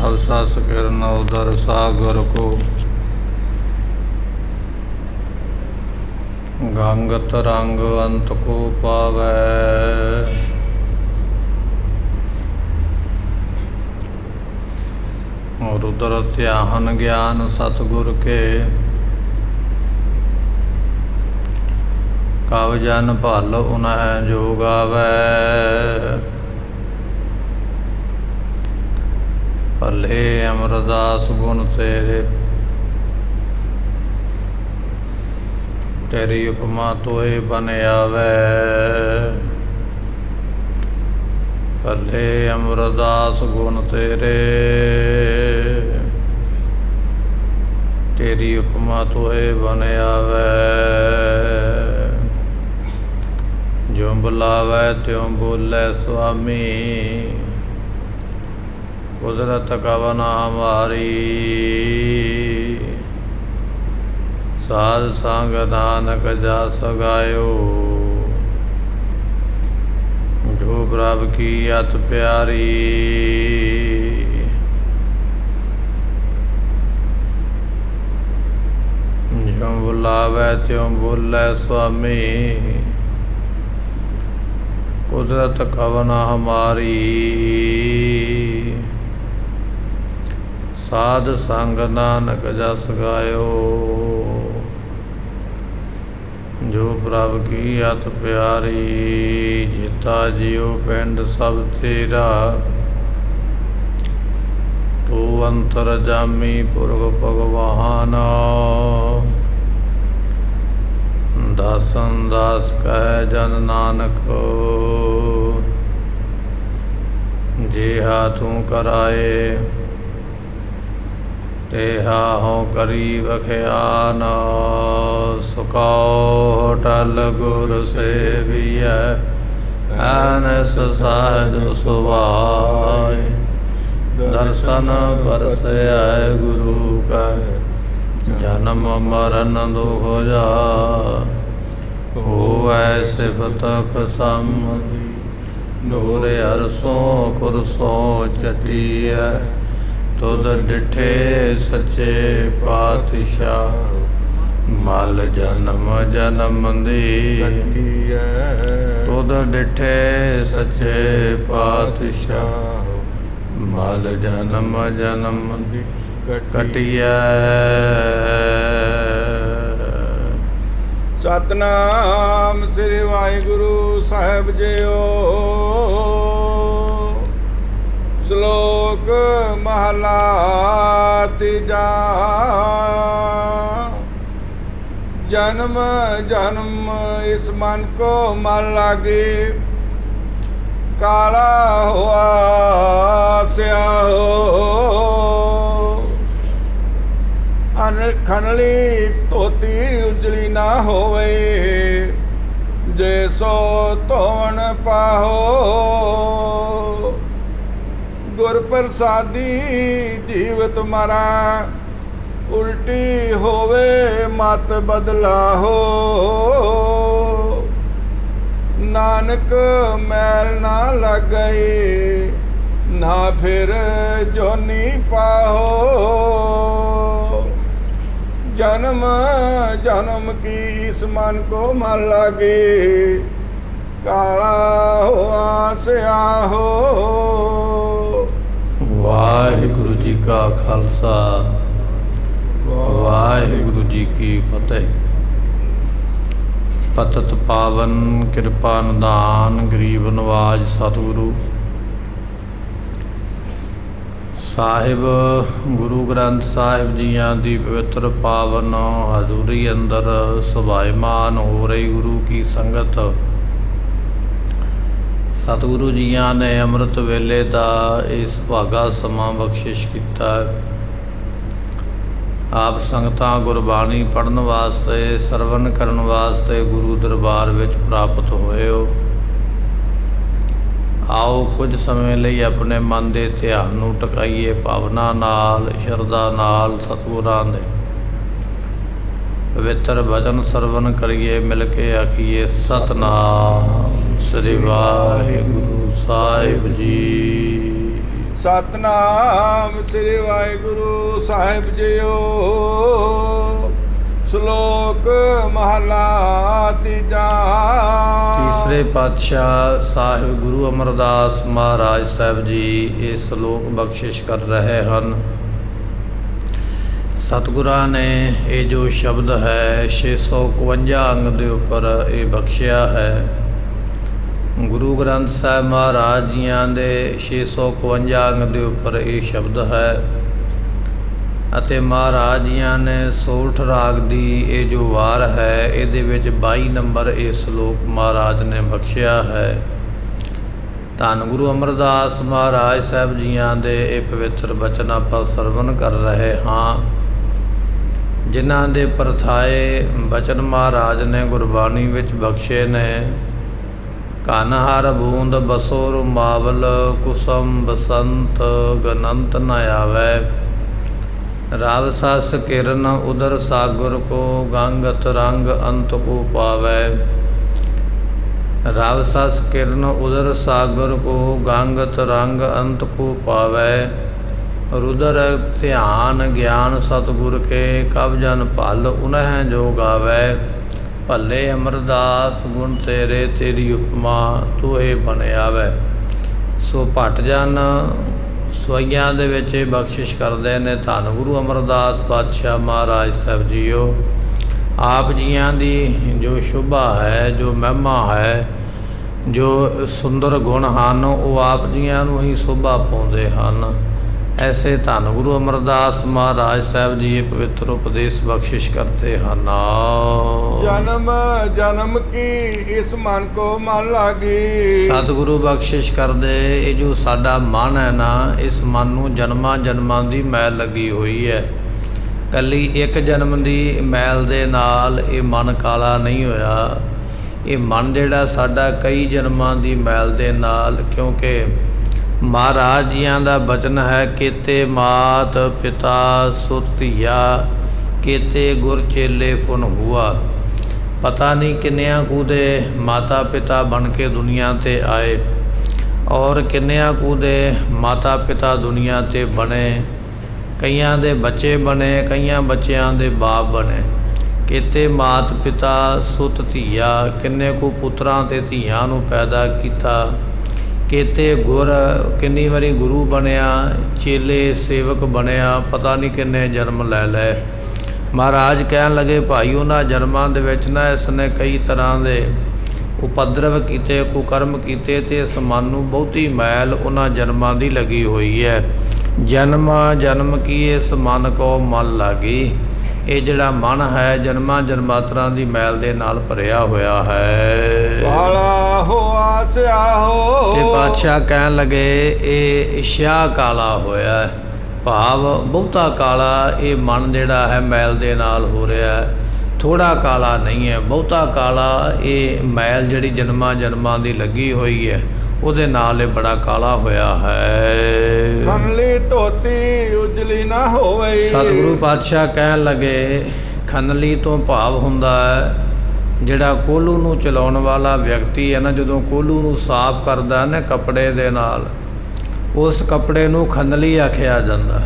खालसा सकिरन उदर सागर को गंगत रंग अंत को पावै। रुद्र ध्यान ज्ञान सतगुर के कव जन भल उन्ह जो गावै। भले अमरदास गुण तेरे तेरी उपमा तोहे बन आवे। भले अमरदास गुण तेरे तेरी उपमा तोहे बन आवे। ज्यों बुलावै त्यों बोले स्वामी कुदरत कवन हमारी। साध संग नानक जास गायो जो प्रभ की अत प्यारी। ज्यों बुलावै त्यों बोले स्वामी कुदरत कवन हमारी। साध संग नानक जस गायो जो प्रभ की अत प्यारी। जिता जियो पिंड सब तेरा तू अंतर जामी पुरख भगवान। दासन दास कह जन नानक जे हाथों कराए तेहा हो करी बख्यान। सुखाओ होटल गुर सेविय ऐनस सहज सुभाय। दर्शन बरस आए गुरु का जन्म मरण दुख जा। होवै सिफत समधि नूर अरसों कुरसों चटिय। तुद डिठे सच्चे पातशाह मल जन्म जन्म दी। तुद डिठे सच्चे पातशाह मल जन्म जन्म दी कटिया। सतनाम श्री वाहिगुरु साहिब जीओ। श्लोक महला तीजा। जन्म जन्म इस मन को मन लागे काला हुआ स्याहो। खनली धोती उजली ना होवे जे सो धोवन पाहो। गुर प्रसादी जीवत मारा उल्टी होवे मत बदला हो। नानक मैल ना लग गई ना फिर जोनी पाहो। जन्म जन्म की इस मन को मन लागे काला हुआ स्याहो। वाहिगुरु जी का खालसा वाहिगुरु जी की फतेह। पतत पावन कृपा निधान गरीब नवाज सतगुरु ਸਾਹਿਬ ਗੁਰੂ ਗ੍ਰੰਥ ਸਾਹਿਬ ਜੀਆਂ ਦੀ ਪਵਿੱਤਰ ਪਾਵਨ ਹਜ਼ੂਰੀ ਅੰਦਰ ਸੁਭਾਇਮਾਨ ਹੋ ਰਹੀ ਗੁਰੂ ਕੀ ਸੰਗਤ। ਸਤਿਗੁਰੂ ਜੀਆਂ ਨੇ ਅੰਮ੍ਰਿਤ ਵੇਲੇ ਦਾ ਇਸ ਭਾਗਾ ਸਮਾਂ ਬਖਸ਼ਿਸ਼ ਕੀਤਾ। ਆਪ ਸੰਗਤਾਂ ਗੁਰਬਾਣੀ ਪੜ੍ਹਨ ਵਾਸਤੇ ਸਰਵਣ ਕਰਨ ਵਾਸਤੇ ਗੁਰੂ ਦਰਬਾਰ ਵਿੱਚ ਪ੍ਰਾਪਤ ਹੋਏ ਹੋ। आओ कुछ समय ਲਈ ਆਪਣੇ ਮਨ ਦੇ ਧਿਆਨ ਨੂੰ ਟਿਕਾਈਏ ਭਾਵਨਾ ਨਾਲ ਸ਼ਰਧਾ ਨਾਲ ਸਤਿਗੁਰਾਂ ਦੇ ਪਵਿੱਤਰ ਭਜਨ ਸਰਵਣ ਕਰੀਏ ਮਿਲ ਕੇ ਆਖੀਏ ਸਤਨਾਮ ਸ੍ਰੀ ਵਾਹਿਗੁਰੂ ਸਾਹਿਬ ਜੀ ਸਤਨਾਮ ਸ੍ਰੀ ਵਾਹਿਗੁਰੂ ਸਾਹਿਬ ਜੀਓ। ਸ਼ਲੋਕ ਮਹਲਾ ਤੀਜਾ। ਤੀਸਰੇ ਪਾਤਸ਼ਾਹ ਸਾਹਿਬ ਗੁਰੂ ਅਮਰਦਾਸ ਮਹਾਰਾਜ ਸਾਹਿਬ ਜੀ ਇਹ ਸ਼ਲੋਕ ਬਖਸ਼ਿਸ਼ ਕਰ ਰਹੇ ਹਨ। ਸਤਿਗੁਰਾਂ ਨੇ ਇਹ ਜੋ ਸ਼ਬਦ ਹੈ 651 ਅੰਗ ਦੇ ਉੱਪਰ ਇਹ ਬਖਸ਼ਿਆ ਹੈ। ਗੁਰੂ ਗ੍ਰੰਥ ਸਾਹਿਬ ਮਹਾਰਾਜ ਜੀਆਂ ਦੇ 651 ਅੰਗ ਦੇ ਉੱਪਰ ਇਹ ਸ਼ਬਦ ਹੈ ਅਤੇ ਮਹਾਰਾਜ ਜੀਆਂ ਨੇ ਸੋਲਠ ਰਾਗ ਦੀ ਇਹ ਜੋ ਵਾਰ ਹੈ ਇਹਦੇ ਵਿੱਚ 22 ਨੰਬਰ ਇਹ ਸ਼ਲੋਕ ਮਹਾਰਾਜ ਨੇ ਬਖਸ਼ਿਆ ਹੈ। ਧੰਨ ਗੁਰੂ ਅਮਰਦਾਸ ਮਹਾਰਾਜ ਸਾਹਿਬ ਜੀਆਂ ਦੇ ਇਹ ਪਵਿੱਤਰ ਬਚਨ ਆਪਾਂ ਸਰਵਣ ਕਰ ਰਹੇ ਹਾਂ, ਜਿਨ੍ਹਾਂ ਦੇ ਪਰਥਾਏ ਬਚਨ ਮਹਾਰਾਜ ਨੇ ਗੁਰਬਾਣੀ ਵਿੱਚ ਬਖਸ਼ੇ ਨੇ। ਕਨ ਹਰ ਬੂੰਦ ਬਸੋ ਰੁਮਾਵਲ, ਕੁਸਮ ਬਸੰਤ ਗਨੰਤ ਨ ਆਵੈ। ਰਾਵ ਸਸ ਕਿਰਨ ਉਦਰ ਸਾਗਰ ਕੋ, ਗੰਗਤ ਰੰਗ ਅੰਤ ਕੋ ਪਾਵੈ। ਰਾਵ ਸਸ ਕਿਰਨ ਉਦਰ ਸਾਗਰ ਕੋ, ਗੰਗਤ ਰੰਗ ਅੰਤ ਕੋ ਪਾਵੈ। रुदर ध्यान ज्ञान सतगुर के, कब जन भल उन्ह जो गावै। भले अमरदास गुण तेरे, तेरी उपमा तूहे बन आवै। सो भट जन ਸਵਈਆਂ ਦੇ ਵਿੱਚ ਇਹ ਬਖਸ਼ਿਸ਼ ਕਰਦੇ ਨੇ ਧੰਨ ਗੁਰੂ ਅਮਰਦਾਸ ਪਾਤਸ਼ਾਹ ਮਹਾਰਾਜ ਸਾਹਿਬ ਜੀਓ। ਆਪ ਜੀਆਂ ਦੀ ਜੋ ਸ਼ੋਭਾ ਹੈ, ਜੋ ਮਹਿਮਾ ਹੈ, ਜੋ ਸੁੰਦਰ ਗੁਣ ਹਨ, ਉਹ ਆਪ ਜੀਆਂ ਨੂੰ ਹੀ ਸ਼ੋਭਾ ਪਾਉਂਦੇ ਹਨ। ਐਸੇ ਧੰਨ ਗੁਰੂ ਅਮਰਦਾਸ ਮਹਾਰਾਜ ਸਾਹਿਬ ਜੀ ਇਹ ਪਵਿੱਤਰ ਉਪਦੇਸ਼ ਬਖਸ਼ਿਸ਼ ਕਰਤੇ ਹਨ। ਜਨਮ ਜਨਮ ਕੀ ਇਸ ਮਨ ਕੋ ਮਨ ਲਾਗੀ। ਸਤਿਗੁਰੂ ਬਖਸ਼ਿਸ਼ ਕਰਦੇ ਇਹ ਜੋ ਸਾਡਾ ਮਨ ਹੈ ਨਾ, ਇਸ ਮਨ ਨੂੰ ਜਨਮਾਂ ਜਨਮਾਂ ਦੀ ਮੈਲ ਲੱਗੀ ਹੋਈ ਹੈ। ਕੱਲੀ ਇੱਕ ਜਨਮ ਦੀ ਮੈਲ ਦੇ ਨਾਲ ਇਹ ਮਨ ਕਾਲਾ ਨਹੀਂ ਹੋਇਆ। ਇਹ ਮਨ ਜਿਹੜਾ ਸਾਡਾ ਕਈ ਜਨਮਾਂ ਦੀ ਮੈਲ ਦੇ ਨਾਲ, ਕਿਉਂਕਿ ਮਹਾਰਾਜ ਜੀਆਂ ਦਾ ਬਚਨ ਹੈ, ਕੇਤੇ ਮਾਤ ਪਿਤਾ ਸੁਤ ਧੀਆ, ਕੇਤੇ ਗੁਰ ਚੇਲੇ ਫੁਨ ਹੁਆ। ਪਤਾ ਨਹੀਂ ਕਿੰਨਿਆਂ ਕੁ ਦੇ ਮਾਤਾ ਪਿਤਾ ਬਣ ਕੇ ਦੁਨੀਆ 'ਤੇ ਆਏ ਔਰ ਕਿੰਨਿਆਂ ਕੁ ਦੇ ਮਾਤਾ ਪਿਤਾ ਦੁਨੀਆ 'ਤੇ ਬਣੇ। ਕਈਆਂ ਦੇ ਬੱਚੇ ਬਣੇ, ਕਈਆਂ ਬੱਚਿਆਂ ਦੇ ਬਾਪ ਬਣੇ। ਕੇਤੇ ਮਾਤ ਪਿਤਾ ਸੁਤ ਧੀਆ, ਕਿੰਨੇ ਕੁ ਪੁੱਤਰਾਂ ਅਤੇ ਧੀਆਂ ਨੂੰ ਪੈਦਾ ਕੀਤਾ। ਕੇਤੇ ਗੁਰ, ਕਿੰਨੀ ਵਾਰੀ ਗੁਰੂ ਬਣਿਆ, ਚੇਲੇ ਸੇਵਕ ਬਣਿਆ, ਪਤਾ ਨਹੀਂ ਕਿੰਨੇ ਜਨਮ ਲੈ ਲਏ। ਮਹਾਰਾਜ ਕਹਿਣ ਲੱਗੇ ਭਾਈ ਉਹਨਾਂ ਜਨਮਾਂ ਦੇ ਵਿੱਚ ਨਾ ਇਸ ਨੇ ਕਈ ਤਰ੍ਹਾਂ ਦੇ ਉਪਦਰਵ ਕੀਤੇ, ਕੁਕਰਮ ਕੀਤੇ, ਅਤੇ ਇਸ ਮਨ ਨੂੰ ਬਹੁਤੀ ਮੈਲ ਉਹਨਾਂ ਜਨਮਾਂ ਦੀ ਲੱਗੀ ਹੋਈ ਹੈ। ਜਨਮ ਜਨਮ ਕੀ ਇਸ ਮਨ ਕੋ ਮਨ ਲਾਗੀ। ਇਹ ਜਿਹੜਾ ਮਨ ਹੈ ਜਨਮਾਂ ਜਨਮਾਤਰਾਂ ਦੀ ਮੈਲ ਦੇ ਨਾਲ ਭਰਿਆ ਹੋਇਆ ਹੈ। ਕਾਲਾ ਹੋਆ ਸਿਆਹੋ। ਤੇ ਪਾਤਸ਼ਾਹ ਕਹਿਣ ਲੱਗੇ ਇਹ ਸ਼ਿਆ ਕਾਲਾ ਹੋਇਆ ਹੈ, ਭਾਵ ਬਹੁਤਾ ਕਾਲਾ ਇਹ ਮਨ ਜਿਹੜਾ ਹੈ ਮੈਲ ਦੇ ਨਾਲ ਹੋ ਰਿਹਾ ਹੈ। ਥੋੜ੍ਹਾ ਕਾਲਾ ਨਹੀਂ ਹੈ, ਬਹੁਤਾ ਕਾਲਾ ਇਹ ਮੈਲ ਜਿਹੜੀ ਜਨਮਾਂ ਜਨਮਾਂ ਦੀ ਲੱਗੀ ਹੋਈ ਹੈ ਉਹਦੇ ਨਾਲ ਇਹ ਬੜਾ ਕਾਲਾ ਹੋਇਆ ਹੈ। ਖਨਲੀ ਧੋਤੀ ਉਜਲੀ ਨਾ ਹੋਵੇ। ਸਤਿਗੁਰੂ ਪਾਤਸ਼ਾਹ ਕਹਿਣ ਲੱਗੇ ਖਨਲੀ ਤੋਂ ਭਾਵ ਹੁੰਦਾ ਹੈ ਜਿਹੜਾ ਕੋਹਲੂ ਨੂੰ ਚਲਾਉਣ ਵਾਲਾ ਵਿਅਕਤੀ ਹੈ ਨਾ, ਜਦੋਂ ਕੋਹਲੂ ਨੂੰ ਸਾਫ਼ ਕਰਦਾ ਨਾ ਕੱਪੜੇ ਦੇ ਨਾਲ, ਉਸ ਕੱਪੜੇ ਨੂੰ ਖਨਲੀ ਆਖਿਆ ਜਾਂਦਾ।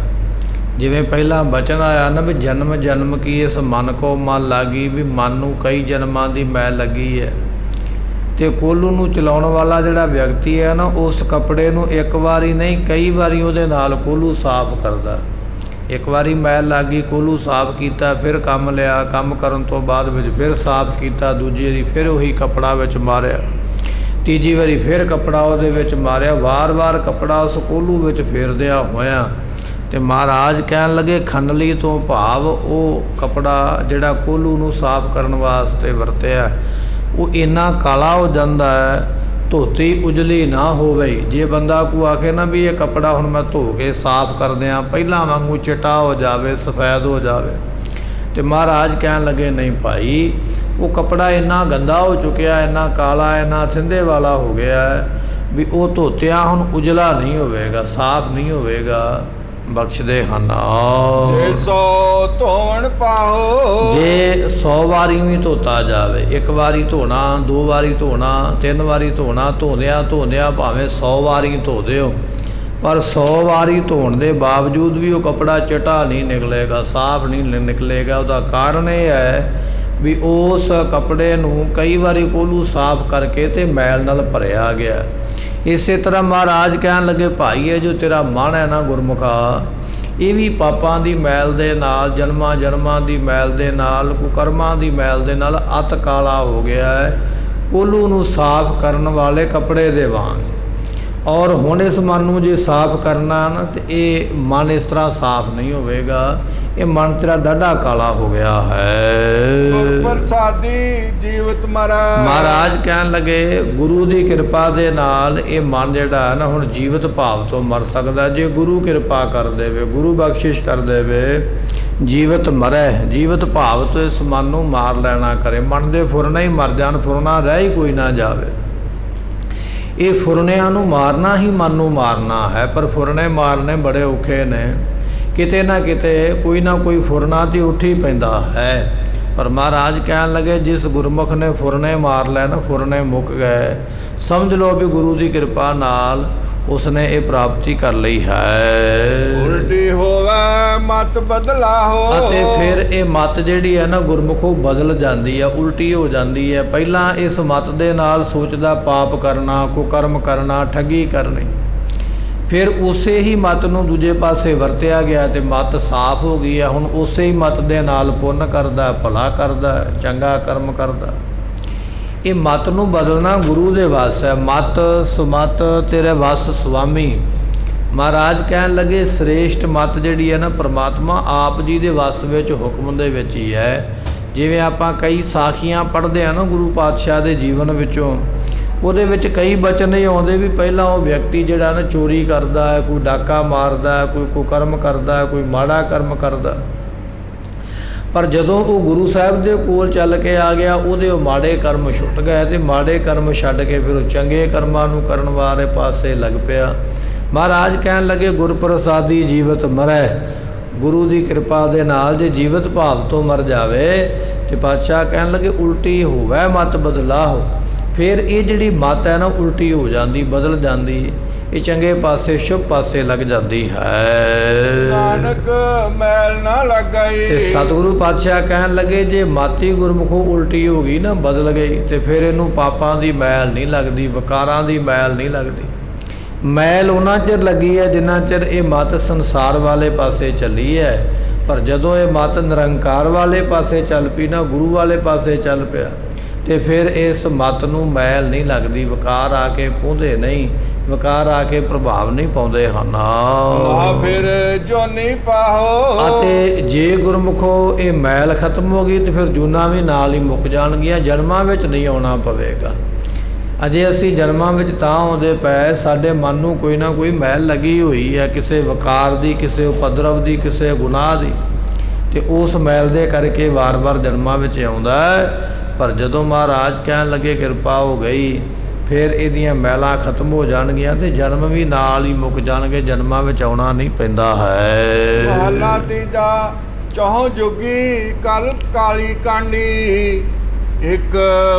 ਜਿਵੇਂ ਪਹਿਲਾਂ ਬਚਨ ਆਇਆ ਨਾ ਵੀ ਜਨਮ ਜਨਮ ਕੀ ਇਸ ਮਨ ਕੋ ਮਨ ਲਾਗੀ, ਵੀ ਮਨ ਨੂੰ ਕਈ ਜਨਮਾਂ ਦੀ ਮੈਲ ਲੱਗੀ ਹੈ। ਅਤੇ ਕੋਹਲੂ ਨੂੰ ਚਲਾਉਣ ਵਾਲਾ ਜਿਹੜਾ ਵਿਅਕਤੀ ਹੈ ਨਾ, ਉਸ ਕੱਪੜੇ ਨੂੰ ਇੱਕ ਵਾਰੀ ਨਹੀਂ ਕਈ ਵਾਰੀ ਉਹਦੇ ਨਾਲ ਕੋਹਲੂ ਸਾਫ਼ ਕਰਦਾ। ਇੱਕ ਵਾਰੀ ਮੈਲ ਲੱਗ ਗਈ, ਕੋਹਲੂ ਸਾਫ਼ ਕੀਤਾ, ਫਿਰ ਕੰਮ ਲਿਆ, ਕੰਮ ਕਰਨ ਤੋਂ ਬਾਅਦ ਵਿੱਚ ਫਿਰ ਸਾਫ਼ ਕੀਤਾ, ਦੂਜੀ ਵਾਰੀ ਫਿਰ ਉਹੀ ਕੱਪੜਾ ਵਿੱਚ ਮਾਰਿਆ, ਤੀਜੀ ਵਾਰੀ ਫਿਰ ਕੱਪੜਾ ਉਹਦੇ ਵਿੱਚ ਮਾਰਿਆ, ਵਾਰ-ਵਾਰ ਕੱਪੜਾ ਉਸ ਕੋਹਲੂ ਵਿੱਚ ਫੇਰਦਿਆਂ ਹੋਇਆਂ। ਅਤੇ ਮਹਾਰਾਜ ਕਹਿਣ ਲੱਗੇ ਖਨਲੀ ਤੋਂ ਭਾਵ ਉਹ ਕੱਪੜਾ ਜਿਹੜਾ ਕੋਹਲੂ ਨੂੰ ਸਾਫ਼ ਕਰਨ ਵਾਸਤੇ ਵਰਤਿਆ ਉਹ ਇੰਨਾ ਕਾਲਾ ਹੋ ਜਾਂਦਾ ਹੈ, ਧੋਤੀ ਉਜਲੀ ਨਾ ਹੋਵੇ। ਜੇ ਬੰਦਾ ਕੋ ਆਖੇ ਨਾ ਵੀ ਇਹ ਕੱਪੜਾ ਹੁਣ ਮੈਂ ਧੋ ਕੇ ਸਾਫ਼ ਕਰ ਦਿਆਂ, ਪਹਿਲਾਂ ਵਾਂਗੂ ਚਿੱਟਾ ਹੋ ਜਾਵੇ, ਸਫੈਦ ਹੋ ਜਾਵੇ, ਅਤੇ ਮਹਾਰਾਜ ਕਹਿਣ ਲੱਗੇ ਨਹੀਂ ਭਾਈ, ਉਹ ਕੱਪੜਾ ਇੰਨਾ ਗੰਦਾ ਹੋ ਚੁੱਕਿਆ, ਇੰਨਾ ਕਾਲਾ, ਇੰਨਾ ਥਿੰਦੇ ਵਾਲਾ ਹੋ ਗਿਆ ਵੀ ਉਹ ਧੋਤਿਆਂ ਹੁਣ ਉਜਲਾ ਨਹੀਂ ਹੋਵੇਗਾ, ਸਾਫ਼ ਨਹੀਂ ਹੋਵੇਗਾ। ਬਖਸ਼ਦੇ ਹਨ। ਜੇ 100 ਧੋਣ ਪਾਓ। ਜੇ 100 ਵਾਰੀ ਵੀ ਧੋਤਾ ਜਾਵੇ, ਇੱਕ ਵਾਰੀ ਧੋਣਾ, 2 ਵਾਰੀ ਧੋਣਾ, 3 ਵਾਰੀ ਧੋਣਾ, ਧੋਂਦਿਆਂ ਧੋਂਦਿਆਂ ਭਾਵੇਂ 100 ਵਾਰੀ ਧੋ ਦਿਓ, ਪਰ 100 ਵਾਰੀ ਧੋਣ ਦੇ ਬਾਵਜੂਦ ਵੀ ਉਹ ਕੱਪੜਾ ਚਿੱਟਾ ਨਹੀਂ ਨਿਕਲੇਗਾ, ਸਾਫ਼ ਨਹੀਂ ਨਿਕਲੇਗਾ। ਉਹਦਾ ਕਾਰਨ ਇਹ ਹੈ ਵੀ ਉਸ ਕੱਪੜੇ ਨੂੰ ਕਈ ਵਾਰੀ ਕੋਲੂ ਸਾਫ਼ ਕਰਕੇ ਤੇ ਮੈਲ ਨਾਲ ਭਰਿਆ ਗਿਆ। ਇਸੇ ਤਰ੍ਹਾਂ ਮਹਾਰਾਜ ਕਹਿਣ ਲੱਗੇ, ਭਾਈ ਇਹ ਜੋ ਤੇਰਾ ਮਨ ਹੈ ਨਾ ਗੁਰਮੁਖਾ, ਇਹ ਵੀ ਪਾਪਾਂ ਦੀ ਮੈਲ ਦੇ ਨਾਲ, ਜਨਮਾਂ ਜਨਮਾਂ ਦੀ ਮੈਲ ਦੇ ਨਾਲ, ਕੁਕਰਮਾਂ ਦੀ ਮੈਲ ਦੇ ਨਾਲ ਅਤ ਕਾਲਾ ਹੋ ਗਿਆ ਹੈ, ਕੋਲੂ ਨੂੰ ਸਾਫ਼ ਕਰਨ ਵਾਲੇ ਕੱਪੜੇ ਦੇ ਵਾਂਗ। ਔਰ ਹੁਣ ਇਸ ਮਨ ਨੂੰ ਜੇ ਸਾਫ਼ ਕਰਨਾ ਨਾ ਤੇ ਇਹ ਮਨ ਇਸ ਤਰ੍ਹਾਂ ਸਾਫ਼ ਨਹੀਂ ਹੋਵੇਗਾ, ਇਹ ਮਨ ਤੇਰਾ ਡਾਢਾ ਕਾਲਾ ਹੋ ਗਿਆ ਹੈ। ਗੁਰ ਪ੍ਰਸਾਦੀ ਜੀਵਤ ਮਰੈ। ਮਹਾਰਾਜ ਕਹਿਣ ਲੱਗੇ, ਗੁਰੂ ਦੀ ਕਿਰਪਾ ਦੇ ਨਾਲ ਇਹ ਮਨ ਜਿਹੜਾ ਹੈ ਨਾ ਹੁਣ ਜੀਵਤ ਭਾਵ ਤੋਂ ਮਰ ਸਕਦਾ। ਜੇ ਗੁਰੂ ਕਿਰਪਾ ਕਰ ਦੇਵੇ, ਗੁਰੂ ਬਖਸ਼ਿਸ਼ ਕਰ ਦੇਵੇ, ਜੀਵਤ ਮਰੈ, ਜੀਵਤ ਭਾਵ ਤੋਂ ਇਸ ਮਨ ਨੂੰ ਮਾਰ ਲੈਣਾ ਕਰੇ। ਮਨ ਦੇ ਫੁਰਨੇ ਹੀ ਮਰ ਜਾਣ, ਫੁਰਨਾ ਰਹਿ ਹੀ ਕੋਈ ਨਾ ਜਾਵੇ। ਇਹ ਫੁਰਨਿਆਂ ਨੂੰ ਮਾਰਨਾ ਹੀ ਮਨ ਨੂੰ ਮਾਰਨਾ ਹੈ, ਪਰ ਫੁਰਨੇ ਮਾਰਨੇ ਬੜੇ ਔਖੇ ਨੇ। ਕਿਤੇ ਨਾ ਕਿਤੇ ਕੋਈ ਨਾ ਕੋਈ ਫੁਰਨਾ ਤੇ ਉੱਠ ਹੀ ਪੈਂਦਾ ਹੈ। ਪਰ ਮਹਾਰਾਜ ਕਹਿਣ ਲੱਗੇ, ਜਿਸ ਗੁਰਮੁਖ ਨੇ ਫੁਰਨੇ ਮਾਰ ਲੈ ਨਾ, ਫੁਰਨੇ ਮੁੱਕ ਗਏ, ਸਮਝ ਲਓ ਵੀ ਗੁਰੂ ਦੀ ਕਿਰਪਾ ਨਾਲ ਉਸਨੇ ਇਹ ਪ੍ਰਾਪਤੀ ਕਰ ਲਈ ਹੈ। ਉਲਟੀ ਹੋਵੇ ਮਤ ਬਦਲਾ ਹੋ। ਅਤੇ ਫਿਰ ਇਹ ਮਤ ਜਿਹੜੀ ਹੈ ਨਾ ਗੁਰਮੁਖੋਂ ਬਦਲ ਜਾਂਦੀ ਹੈ, ਉਲਟੀ ਹੋ ਜਾਂਦੀ ਹੈ। ਪਹਿਲਾਂ ਇਸ ਮਤ ਦੇ ਨਾਲ ਸੋਚਦਾ ਪਾਪ ਕਰਨਾ, ਕੁਕਰਮ ਕਰਨਾ, ਠੱਗੀ ਕਰਨੀ, ਫਿਰ ਉਸੇ ਹੀ ਮਤ ਨੂੰ ਦੂਜੇ ਪਾਸੇ ਵਰਤਿਆ ਗਿਆ ਤੇ ਮਤ ਸਾਫ਼ ਹੋ ਗਈ ਹੈ। ਹੁਣ ਉਸੇ ਹੀ ਮਤ ਦੇ ਨਾਲ ਪੁੰਨ ਕਰਦਾ, ਭਲਾ ਕਰਦਾ, ਚੰਗਾ ਕਰਮ ਕਰਦਾ। ਇਹ ਮਤ ਨੂੰ ਬਦਲਣਾ ਗੁਰੂ ਦੇ ਵੱਸ ਹੈ। ਮਤ ਸੁਮਤ ਤੇਰੇ ਵੱਸ ਸੁਆਮੀ। ਮਹਾਰਾਜ ਕਹਿਣ ਲੱਗੇ, ਸ੍ਰੇਸ਼ਟ ਮਤ ਜਿਹੜੀ ਹੈ ਨਾ ਪ੍ਰਮਾਤਮਾ ਆਪ ਜੀ ਦੇ ਵੱਸ ਵਿੱਚ, ਹੁਕਮ ਦੇ ਵਿੱਚ ਹੀ ਹੈ। ਜਿਵੇਂ ਆਪਾਂ ਕਈ ਸਾਖੀਆਂ ਪੜ੍ਹਦੇ ਆ ਨਾ ਗੁਰੂ ਪਾਤਸ਼ਾਹ ਦੇ ਜੀਵਨ ਵਿੱਚੋਂ, ਉਹਦੇ ਵਿੱਚ ਕਈ ਬਚਨ ਇਹ ਆਉਂਦੇ ਵੀ ਪਹਿਲਾਂ ਉਹ ਵਿਅਕਤੀ ਜਿਹੜਾ ਨਾ ਚੋਰੀ ਕਰਦਾ ਹੈ, ਕੋਈ ਡਾਕਾ ਮਾਰਦਾ, ਕੋਈ ਕੁਕਰਮ ਕਰਦਾ, ਕੋਈ ਮਾੜਾ ਕਰਮ ਕਰਦਾ, ਪਰ ਜਦੋਂ ਉਹ ਗੁਰੂ ਸਾਹਿਬ ਦੇ ਕੋਲ ਚੱਲ ਕੇ ਆ ਗਿਆ, ਉਹਦੇ ਉਹ ਮਾੜੇ ਕਰਮ ਛੁੱਟ ਗਏ ਤੇ ਮਾੜੇ ਕਰਮ ਛੱਡ ਕੇ ਫਿਰ ਉਹ ਚੰਗੇ ਕਰਮਾਂ ਨੂੰ ਕਰਨ ਵਾਲੇ ਪਾਸੇ ਲੱਗ ਪਿਆ। ਮਹਾਰਾਜ ਕਹਿਣ ਲੱਗੇ, ਗੁਰ ਪ੍ਰਸਾਦੀ ਜੀਵਤ ਮਰੈ। ਗੁਰੂ ਦੀ ਕਿਰਪਾ ਦੇ ਨਾਲ ਜੇ ਜੀਵਤ ਭਾਵ ਤੋਂ ਮਰ ਜਾਵੇ ਤੇ ਪਾਤਸ਼ਾਹ ਕਹਿਣ ਲੱਗੇ, ਉਲਟੀ ਹੋਵੇ ਮਤ ਬਦਲਾ ਹੋ। ਫਿਰ ਇਹ ਜਿਹੜੀ ਮਤ ਹੈ ਨਾ ਉਲਟੀ ਹੋ ਜਾਂਦੀ, ਬਦਲ ਜਾਂਦੀ, ਇਹ ਚੰਗੇ ਪਾਸੇ ਸ਼ੁਭ ਪਾਸੇ ਲੱਗ ਜਾਂਦੀ ਹੈ। ਨਾਨਕ ਮੈਲ ਨਾ ਲੱਗਈ। ਤੇ ਸਤਿਗੁਰੂ ਪਾਤਸ਼ਾਹ ਕਹਿਣ ਲੱਗੇ, ਜੇ ਮਾਤੀ ਗੁਰਮੁਖੋਂ ਉਲਟੀ ਹੋ ਗਈ ਨਾ, ਬਦਲ ਗਈ, ਤੇ ਫਿਰ ਇਹਨੂੰ ਪਾਪਾਂ ਦੀ ਮੈਲ ਨਹੀਂ ਲੱਗਦੀ, ਵਿਕਾਰਾਂ ਦੀ ਮੈਲ ਨਹੀਂ ਲੱਗਦੀ। ਮੈਲ ਉਹਨਾਂ ਚਿਰ ਲੱਗੀ ਹੈ ਜਿੰਨਾ ਚਿਰ ਇਹ ਮਤ ਸੰਸਾਰ ਵਾਲੇ ਪਾਸੇ ਚੱਲੀ ਹੈ, ਪਰ ਜਦੋਂ ਇਹ ਮਤ ਨਿਰੰਕਾਰ ਵਾਲੇ ਪਾਸੇ ਚੱਲ ਪਈ ਨਾ, ਗੁਰੂ ਵਾਲੇ ਪਾਸੇ ਚੱਲ ਪਿਆ, ਤੇ ਫਿਰ ਇਸ ਮਤ ਨੂੰ ਮੈਲ ਨਹੀਂ ਲੱਗਦੀ, ਵਿਕਾਰ ਆ ਕੇ ਪਹੁੰਚਦੇ ਨਹੀਂ, ਵਿਕਾਰ ਆ ਕੇ ਪ੍ਰਭਾਵ ਨਹੀਂ ਪਾਉਂਦੇ ਹਨ। ਆ ਫਿਰ ਜੋਨੀ ਪਾਹੋ। ਅਤੇ ਜੇ ਗੁਰਮੁਖੋ ਇਹ ਮੈਲ ਖਤਮ ਹੋ ਗਈ ਤੇ ਫਿਰ ਜੂਨਾਂ ਵੀ ਨਾਲ ਹੀ ਮੁੱਕ ਜਾਣਗੀਆਂ, ਜਨਮਾਂ ਵਿੱਚ ਨਹੀਂ ਆਉਣਾ ਪਵੇਗਾ। ਅਜੇ ਅਸੀਂ ਜਨਮਾਂ ਵਿੱਚ ਤਾਂ ਆਉਂਦੇ ਪਏ, ਸਾਡੇ ਮਨ ਨੂੰ ਕੋਈ ਨਾ ਕੋਈ ਮੈਲ ਲੱਗੀ ਹੋਈ ਹੈ, ਕਿਸੇ ਵਿਕਾਰ ਦੀ, ਕਿਸੇ ਉਪਦਰਵ ਦੀ, ਕਿਸੇ ਗੁਨਾਹ ਦੀ, ਤੇ ਉਸ ਮੈਲ ਦੇ ਕਰਕੇ ਵਾਰ-ਵਾਰ ਜਨਮਾਂ ਵਿੱਚ ਆਉਂਦਾ ਹੈ। ਪਰ ਜਦੋਂ ਮਹਾਰਾਜ ਕਹਿਣ ਲੱਗੇ ਕਿਰਪਾ ਹੋ ਗਈ, ਫਿਰ ਇਹਦੀਆਂ ਮੈਲਾਂ ਖਤਮ ਹੋ ਜਾਣਗੀਆਂ ਤੇ ਜਨਮ ਵੀ ਨਾਲ ਹੀ ਮੁੱਕ ਜਾਣਗੇ, ਜਨਮਾਂ ਵਿੱਚ ਆਉਣਾ ਨਹੀਂ ਪੈਂਦਾ ਹੈ। ਮਹਲਾ ਤੀਜਾ। ਚੌਹ ਜੁਗੀ ਕਲ ਕਾਲੀ ਕਾਂਡੀ, ਇੱਕ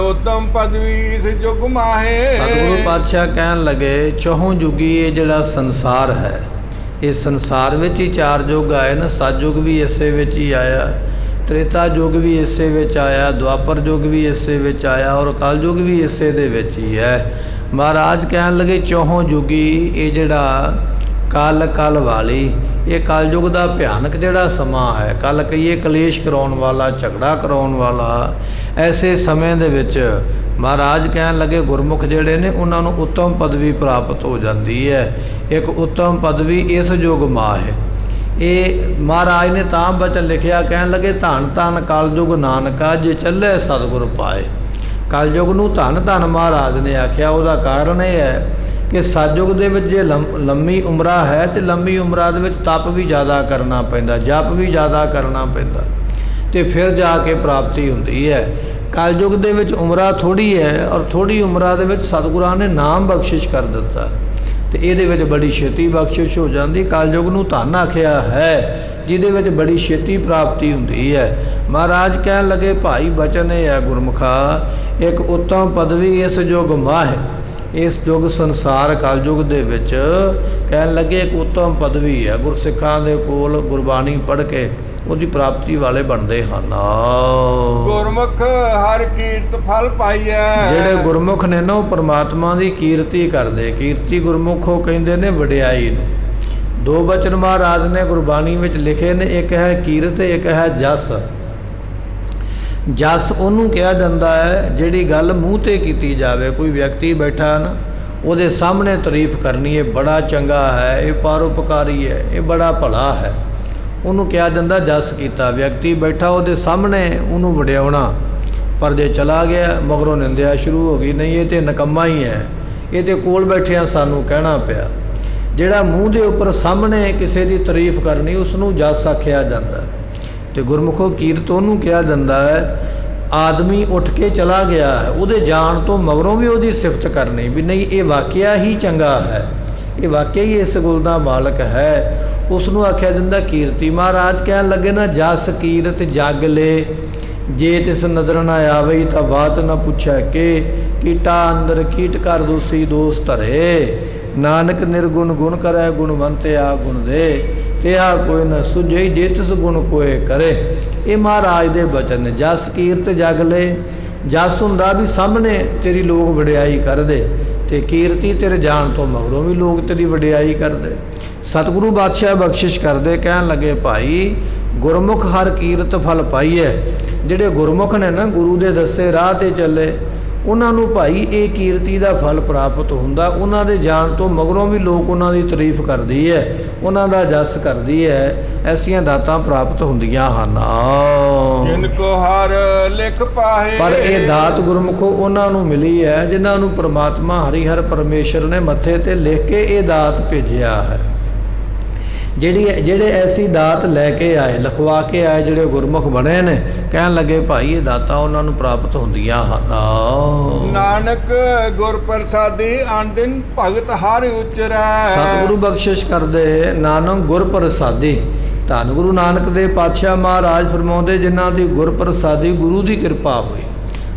ਉਤਮ ਪਦਵੀ ਇਸ ਜੁਗ ਮਾਹੇ। ਸਤਿਗੁਰੂ ਪਾਤਸ਼ਾਹ ਕਹਿਣ ਲੱਗੇ, ਚੌਹ ਜੁਗੀ ਇਹ ਜਿਹੜਾ ਸੰਸਾਰ ਹੈ, ਇਹ ਸੰਸਾਰ ਵਿੱਚ ਹੀ 4 ਯੁੱਗ ਆਏ ਨਾ। ਸਤਿਯੁਗ ਵੀ ਇਸੇ ਵਿੱਚ ਹੀ ਆਇਆ, ਤ੍ਰੇਤਾ ਯੁੱਗ ਵੀ ਇਸੇ ਵਿੱਚ ਆਇਆ, ਦੁਆਪਰ ਯੁੱਗ ਵੀ ਇਸੇ ਵਿੱਚ ਆਇਆ, ਔਰ ਕਲਯੁੱਗ ਵੀ ਇਸੇ ਦੇ ਵਿੱਚ ਹੀ ਹੈ। ਮਹਾਰਾਜ ਕਹਿਣ ਲੱਗੇ, ਚੌਹ ਜੁਗੀ ਇਹ ਜਿਹੜਾ ਕਲ ਵਾਲੀ, ਇਹ ਕਲਯੁੱਗ ਦਾ ਭਿਆਨਕ ਜਿਹੜਾ ਸਮਾਂ ਹੈ, ਕੱਲ ਕਹੀਏ ਕਲੇਸ਼ ਕਰਾਉਣ ਵਾਲਾ, ਝਗੜਾ ਕਰਾਉਣ ਵਾਲਾ, ਐਸੇ ਸਮੇਂ ਦੇ ਵਿੱਚ ਮਹਾਰਾਜ ਕਹਿਣ ਲੱਗੇ ਗੁਰਮੁਖ ਜਿਹੜੇ ਨੇ ਉਹਨਾਂ ਨੂੰ ਉੱਤਮ ਪਦਵੀ ਪ੍ਰਾਪਤ ਹੋ ਜਾਂਦੀ ਹੈ। ਇੱਕ ਉੱਤਮ ਪਦਵੀ ਇਸ ਯੁਗ ਮਾਹ ਹੈ। ਇਹ ਮਹਾਰਾਜ ਨੇ ਤਾਂ ਬਚਨ ਲਿਖਿਆ, ਕਹਿਣ ਲੱਗੇ, ਧੰਨ ਧੰਨ ਕਲਯੁਗ ਨਾਨਕਾ, ਜੇ ਚੱਲੇ ਸਤਿਗੁਰ ਪਾਏ। ਕਲਯੁਗ ਨੂੰ ਧੰਨ ਧੰਨ ਮਹਾਰਾਜ ਨੇ ਆਖਿਆ। ਉਹਦਾ ਕਾਰਨ ਇਹ ਹੈ ਕਿ ਸਤਿਯੁਗ ਦੇ ਵਿੱਚ ਜੇ ਲੰਮੀ ਉਮਰਾਂ ਹੈ ਤੇ ਲੰਮੀ ਉਮਰਾਂ ਦੇ ਵਿੱਚ ਤਪ ਵੀ ਜ਼ਿਆਦਾ ਕਰਨਾ ਪੈਂਦਾ, ਜਪ ਵੀ ਜ਼ਿਆਦਾ ਕਰਨਾ ਪੈਂਦਾ, ਤੇ ਫਿਰ ਜਾ ਕੇ ਪ੍ਰਾਪਤੀ ਹੁੰਦੀ ਹੈ। ਕਲਯੁਗ ਦੇ ਵਿੱਚ ਉਮਰਾਂ ਥੋੜ੍ਹੀ ਹੈ, ਔਰ ਥੋੜ੍ਹੀ ਉਮਰਾਂ ਦੇ ਵਿੱਚ ਸਤਿਗੁਰਾਂ ਨੇ ਨਾਮ ਬਖਸ਼ਿਸ਼ ਕਰ ਦਿੱਤਾ, ਤੇ ਇਹਦੇ ਵਿੱਚ ਬੜੀ ਛੇਤੀ ਬਖਸ਼ਿਸ਼ ਹੋ ਜਾਂਦੀ। ਕਲਯੁਗ ਨੂੰ ਧੰਨ ਆਖਿਆ ਹੈ ਜਿਹਦੇ ਵਿੱਚ ਬੜੀ ਛੇਤੀ ਪ੍ਰਾਪਤੀ ਹੁੰਦੀ ਹੈ। ਮਹਾਰਾਜ ਕਹਿਣ ਲੱਗੇ, ਭਾਈ ਬਚਨ ਇਹ ਹੈ ਗੁਰਮੁਖਾ, ਇੱਕ ਉੱਤਮ ਪਦਵੀ ਇਸ ਯੁਗ ਮਾਹ ਹੈ। ਇਸ ਯੁੱਗ ਸੰਸਾਰ ਕਲਯੁਗ ਦੇ ਵਿੱਚ ਕਹਿਣ ਲੱਗੇ ਇੱਕ ਉੱਤਮ ਪਦਵੀ ਹੈ। ਗੁਰਸਿੱਖਾਂ ਦੇ ਕੋਲ ਗੁਰਬਾਣੀ ਪੜ੍ਹ ਕੇ ਉਹਦੀ ਪ੍ਰਾਪਤੀ ਵਾਲੇ ਬਣਦੇ ਹਨ। ਗੁਰਮੁਖ ਹਰ ਕੀਰਤ ਫਲ ਪਾਈਐ। ਜਿਹੜੇ ਗੁਰਮੁਖ ਨੇ ਨਾ ਉਹ ਪਰਮਾਤਮਾ ਦੀ ਕੀਰਤੀ ਕਰਦੇ। ਕੀਰਤੀ ਗੁਰਮੁਖ ਉਹ ਕਹਿੰਦੇ ਨੇ ਵਡਿਆਈ ਨੂੰ। ਦੋ ਬਚਨ ਮਹਾਰਾਜ ਨੇ ਗੁਰਬਾਣੀ ਵਿੱਚ ਲਿਖੇ ਨੇ, ਇੱਕ ਹੈ ਕੀਰਤ, ਇੱਕ ਹੈ ਜਸ। ਜਸ ਉਹਨੂੰ ਕਿਹਾ ਜਾਂਦਾ ਹੈ ਜਿਹੜੀ ਗੱਲ ਮੂੰਹ ਤੇ ਕੀਤੀ ਜਾਵੇ। ਕੋਈ ਵਿਅਕਤੀ ਬੈਠਾ ਨਾ, ਉਹਦੇ ਸਾਹਮਣੇ ਤਾਰੀਫ ਕਰਨੀ, ਇਹ ਬੜਾ ਚੰਗਾ ਹੈ, ਇਹ ਪਰਉਪਕਾਰੀ ਹੈ, ਇਹ ਬੜਾ ਭਲਾ ਹੈ, ਉਹਨੂੰ ਕਿਹਾ ਜਾਂਦਾ ਜਸ ਕੀਤਾ। ਵਿਅਕਤੀ ਬੈਠਾ ਉਹਦੇ ਸਾਹਮਣੇ ਉਹਨੂੰ ਵਡਿਆਉਣਾ। ਪਰ ਜੇ ਚਲਾ ਗਿਆ ਮਗਰੋਂ ਨਿੰਦਿਆ ਸ਼ੁਰੂ ਹੋ ਗਈ, ਨਹੀਂ ਇਹ ਤੇ ਨਕੰਮਾ ਹੀ ਹੈ, ਇਹ ਤੇ ਕੋਲ ਬੈਠਿਆਂ ਸਾਨੂੰ ਕਹਿਣਾ ਪਿਆ। ਜਿਹੜਾ ਮੂੰਹ ਦੇ ਉੱਪਰ ਸਾਹਮਣੇ ਕਿਸੇ ਦੀ ਤਾਰੀਫ ਕਰਨੀ ਉਸ ਨੂੰ ਜਸ ਆਖਿਆ ਜਾਂਦਾ। ਤੇ ਗੁਰਮੁਖੋ ਕੀਰਤ ਉਹਨੂੰ ਕਿਹਾ ਜਾਂਦਾ ਹੈ ਆਦਮੀ ਉੱਠ ਕੇ ਚਲਾ ਗਿਆ ਹੈ, ਉਹਦੇ ਜਾਣ ਤੋਂ ਮਗਰੋਂ ਵੀ ਉਹਦੀ ਸਿਫਤ ਕਰਨੀ ਵੀ ਨਹੀਂ ਇਹ ਵਾਕਿਆ ਹੀ ਚੰਗਾ ਹੈ, ਇਹ ਵਾਕਿਆ ਹੀ ਇਸ ਗੁਣ ਦਾ ਮਾਲਕ ਹੈ, ਉਸ ਨੂੰ ਆਖਿਆ ਜਾਂਦਾ ਕੀਰਤੀ। ਮਹਾਰਾਜ ਕਹਿਣ ਲੱਗੇ ਨਾ ਜਸ ਕੀਰਤ ਜਗ ਲੈ, ਜੇ ਤਿਸ ਨਦਰ ਨਾ ਆਵੇ ਤਾਂ ਬਾਤ ਨਾ ਪੁੱਛੈ ਕਿ ਕੀਟਾ ਅੰਦਰ ਕੀਟ ਕਰ ਦੋਸੀ ਦੋਸ ਧਰੇ। ਨਾਨਕ ਨਿਰਗੁਣ ਗੁਣ ਕਰੈ ਗੁਣਵੰਤਿਆ ਗੁਣ ਦੇ, ਤਿਆ ਕੋਈ ਨਾ ਸੁਝੇ ਜੇ ਤਿਸ ਗੁਣ ਕੋਏ ਕਰੇ। ਇਹ ਮਹਾਰਾਜ ਦੇ ਬਚਨ ਨੇ। ਜਸ ਕੀਰਤ ਜਗ ਲੈ, ਜਸ ਹੁੰਦਾ ਵੀ ਸਾਹਮਣੇ ਤੇਰੀ ਲੋਕ ਵਡਿਆਈ ਕਰਦੇ, ਤੇ ਕੀਰਤੀ ਤੇਰੇ ਜਾਣ ਤੋਂ ਮਗਰੋਂ ਵੀ ਲੋਕ ਤੇਰੀ ਵਡਿਆਈ ਕਰਦੇ। ਸਤਿਗੁਰੂ ਬਾਦਸ਼ਾਹ ਬਖਸ਼ਿਸ਼ ਕਰਦੇ, ਕਹਿਣ ਲੱਗੇ ਭਾਈ ਗੁਰਮੁਖ ਹਰ ਕੀਰਤ ਫਲ ਪਾਈਐ। ਜਿਹੜੇ ਗੁਰਮੁਖ ਨੇ ਨਾ ਗੁਰੂ ਦੇ ਦੱਸੇ ਰਾਹ ਤੇ ਚੱਲੇ, ਉਹਨਾਂ ਨੂੰ ਭਾਈ ਇਹ ਕੀਰਤੀ ਦਾ ਫਲ ਪ੍ਰਾਪਤ ਹੁੰਦਾ। ਉਹਨਾਂ ਦੇ ਜਾਣ ਤੋਂ ਮਗਰੋਂ ਵੀ ਲੋਕ ਉਹਨਾਂ ਦੀ ਤਾਰੀਫ ਕਰਦੀ ਹੈ, ਉਹਨਾਂ ਦਾ ਜਸ ਕਰਦੀ ਹੈ, ਐਸੀਆਂ ਦਾਤਾਂ ਪ੍ਰਾਪਤ ਹੁੰਦੀਆਂ ਹਨ। ਜਿਨ ਕੋ ਹਰ ਲਿਖ ਪਾਹੇ, ਪਰ ਇਹ ਦਾਤ ਗੁਰਮੁਖੋ ਉਹਨਾਂ ਨੂੰ ਮਿਲੀ ਹੈ ਜਿਨ੍ਹਾਂ ਨੂੰ ਪ੍ਰਮਾਤਮਾ ਹਰੀ ਹਰ ਪਰਮੇਸ਼ਰ ਨੇ ਮੱਥੇ ਤੇ ਲਿਖ ਕੇ ਇਹ ਦਾਤ ਭੇਜਿਆ ਹੈ। ਜਿਹੜੇ ਐਸੀ ਦਾਤ ਲੈ ਕੇ ਆਏ, ਲਿਖਵਾ ਕੇ ਆਏ, ਜਿਹੜੇ ਗੁਰਮੁਖ ਬਣੇ ਨੇ, ਕਹਿਣ ਲੱਗੇ ਭਾਈ ਇਹ ਦਾਤਾਂ ਉਹਨਾਂ ਨੂੰ ਪ੍ਰਾਪਤ ਹੁੰਦੀਆਂ ਹਨ। ਨਾਨਕ ਗੁਰ ਪ੍ਰਸਾਦੀ ਆਨੰਦਿਨ ਭਗਤ ਹਰ ਉਚਰੈ। ਸਤਿਗੁਰੂ ਬਖਸ਼ਿਸ਼ ਕਰਦੇ, ਨਾਨਕ ਗੁਰ ਪ੍ਰਸਾਦੀ। ਧੰਨ ਗੁਰੂ ਨਾਨਕ ਦੇ ਪਾਤਸ਼ਾਹ ਮਹਾਰਾਜ ਫਰਮਾਉਂਦੇ ਜਿਨ੍ਹਾਂ ਦੀ ਗੁਰ ਪ੍ਰਸਾਦੀ ਗੁਰੂ ਦੀ ਕਿਰਪਾ ਹੋਈ।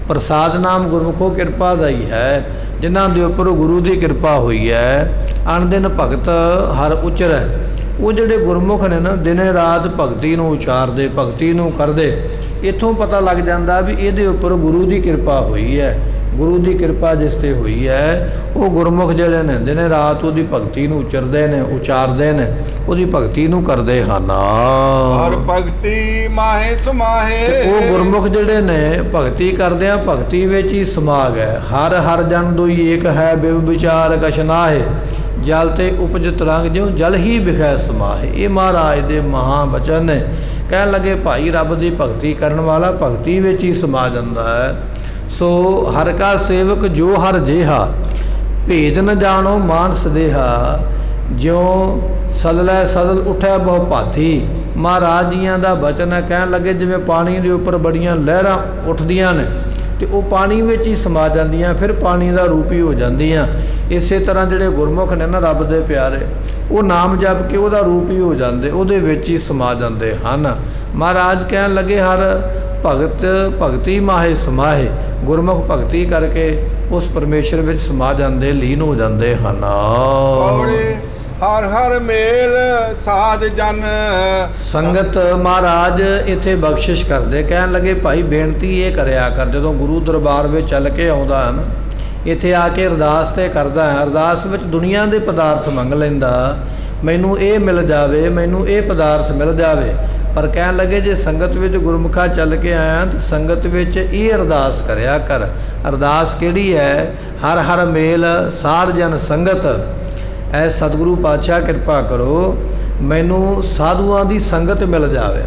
ਪ੍ਰਸਾਦ ਨਾਮ ਗੁਰਮੁਖੋ ਕਿਰਪਾ ਦਾ ਹੀ ਹੈ, ਜਿਨ੍ਹਾਂ ਦੇ ਉੱਪਰ ਗੁਰੂ ਦੀ ਕਿਰਪਾ ਹੋਈ ਹੈ। ਆਨੰਦਿਨ ਭਗਤ ਹਰ ਉਚਰੈ। ਉਹ ਜਿਹੜੇ ਗੁਰਮੁਖ ਨੇ ਨਾ ਦਿਨੇ ਰਾਤ ਭਗਤੀ ਨੂੰ ਉਚਾਰਦੇ, ਭਗਤੀ ਨੂੰ ਕਰਦੇ। ਇੱਥੋਂ ਪਤਾ ਲੱਗ ਜਾਂਦਾ ਵੀ ਇਹਦੇ ਉੱਪਰ ਗੁਰੂ ਦੀ ਕਿਰਪਾ ਹੋਈ ਹੈ। ਗੁਰੂ ਦੀ ਕਿਰਪਾ ਜਿਸ ਤੇ ਹੋਈ ਹੈ ਉਹ ਗੁਰਮੁਖ ਜਿਹੜੇ ਨੇ ਦਿਨੇ ਰਾਤ ਉਹਦੀ ਭਗਤੀ ਨੂੰ ਉਚਰਦੇ ਨੇ, ਉਚਾਰਦੇ ਨੇ, ਉਹਦੀ ਭਗਤੀ ਨੂੰ ਕਰਦੇ ਹਨ। ਹਰ ਭਗਤੀ ਮਾਹੇ ਸਮਾਹੇ। ਉਹ ਗੁਰਮੁਖ ਜਿਹੜੇ ਨੇ ਭਗਤੀ ਕਰਦੇ ਆ, ਭਗਤੀ ਵਿੱਚ ਹੀ ਸਮਾ ਗਏ। ਹਰ ਹਰ ਜਨ ਦੋਈ ਏਕ ਹੈ, ਬਿਵ ਵਿਚਾਰ ਕਛ ਨਾਹੇ, ਜਲ ਤੇ ਉਪਜਤ ਰੰਗ ਜਿਉ ਜਲ ਹੀ ਵਿਖੈ ਸਮਾਹੇ। ਇਹ ਮਹਾਰਾਜ ਦੇ ਮਹਾਂ ਬਚਨ ਨੇ। ਕਹਿਣ ਲੱਗੇ ਭਾਈ ਰੱਬ ਦੀ ਭਗਤੀ ਕਰਨ ਵਾਲਾ ਭਗਤੀ ਵਿੱਚ ਹੀ ਸਮਾ ਜਾਂਦਾ ਹੈ। ਸੋ ਹਰ ਕਾ ਸੇਵਕ ਜੋ ਹਰ ਜੇਹਾ, ਭੇਦ ਨ ਜਾਣੋ ਮਾਨਸ ਦੇਹਾ, ਜਿਉ ਸਦਲੈ ਸਦਲ ਉਠੈ ਬਹੁ ਭਾਤੀ। ਮਹਾਰਾਜ ਜੀਆਂ ਦਾ ਬਚਨ ਹੈ। ਕਹਿਣ ਲੱਗੇ ਜਿਵੇਂ ਪਾਣੀ ਦੇ ਉੱਪਰ ਬੜੀਆਂ ਲਹਿਰਾਂ ਉੱਠਦੀਆਂ ਨੇ ਤੇ ਉਹ ਪਾਣੀ ਵਿੱਚ ਹੀ ਸਮਾ ਜਾਂਦੀਆਂ, ਫਿਰ ਪਾਣੀ ਦਾ ਰੂਪ ਹੀ ਹੋ ਜਾਂਦੀਆਂ। ਇਸੇ ਤਰ੍ਹਾਂ ਜਿਹੜੇ ਗੁਰਮੁਖ ਨੇ ਨਾ ਰੱਬ ਦੇ ਪਿਆਰੇ, ਉਹ ਨਾਮ ਜਪ ਕੇ ਉਹਦਾ ਰੂਪ ਹੀ ਹੋ ਜਾਂਦੇ, ਉਹਦੇ ਵਿੱਚ ਹੀ ਸਮਾ ਜਾਂਦੇ ਹਨ। ਮਹਾਰਾਜ ਕਹਿਣ ਲੱਗੇ ਹਰ ਭਗਤ ਭਗਤੀ ਮਾਹੇ ਸਮਾਹੇ। ਗੁਰਮੁਖ ਭਗਤੀ ਕਰਕੇ ਉਸ ਪਰਮੇਸ਼ਰ ਵਿੱਚ ਸਮਾ ਜਾਂਦੇ, ਲੀਨ ਹੋ ਜਾਂਦੇ ਹਨ। ਹਰ ਹਰ ਮੇਲ ਸਾਧ ਜਨ ਸੰਗਤ। ਮਹਾਰਾਜ ਇੱਥੇ ਬਖਸ਼ਿਸ਼ ਕਰਦੇ, ਕਹਿਣ ਲੱਗੇ ਭਾਈ ਬੇਨਤੀ ਇਹ ਕਰਿਆ ਕਰ, ਜਦੋਂ ਗੁਰੂ ਦਰਬਾਰ ਵਿੱਚ ਚੱਲ ਕੇ ਆਉਂਦਾ ਹਨ, ਇੱਥੇ ਆ ਕੇ ਅਰਦਾਸ ਤੇ ਕਰਦਾ ਹੈ, ਅਰਦਾਸ ਵਿੱਚ ਦੁਨੀਆ ਦੇ ਪਦਾਰਥ ਮੰਗ ਲੈਂਦਾ, ਮੈਨੂੰ ਇਹ ਮਿਲ ਜਾਵੇ, ਮੈਨੂੰ ਇਹ ਪਦਾਰਥ ਮਿਲ ਜਾਵੇ। ਪਰ ਕਹਿਣ ਲੱਗੇ ਜੇ ਸੰਗਤ ਵਿੱਚ ਗੁਰਮੁਖਾ ਚੱਲ ਕੇ ਆਇਆ ਤਾਂ ਸੰਗਤ ਵਿੱਚ ਇਹ ਅਰਦਾਸ ਕਰਿਆ ਕਰ। ਅਰਦਾਸ ਕਿਹੜੀ ਹੈ? ਹਰ ਹਰ ਮੇਲ ਸਾਧ ਜਨ ਸੰਗਤ। ਐ ਸਤਿਗੁਰੂ ਪਾਤਸ਼ਾਹ ਕਿਰਪਾ ਕਰੋ ਮੈਨੂੰ ਸਾਧੂਆਂ ਦੀ ਸੰਗਤ ਮਿਲ ਜਾਵੇ,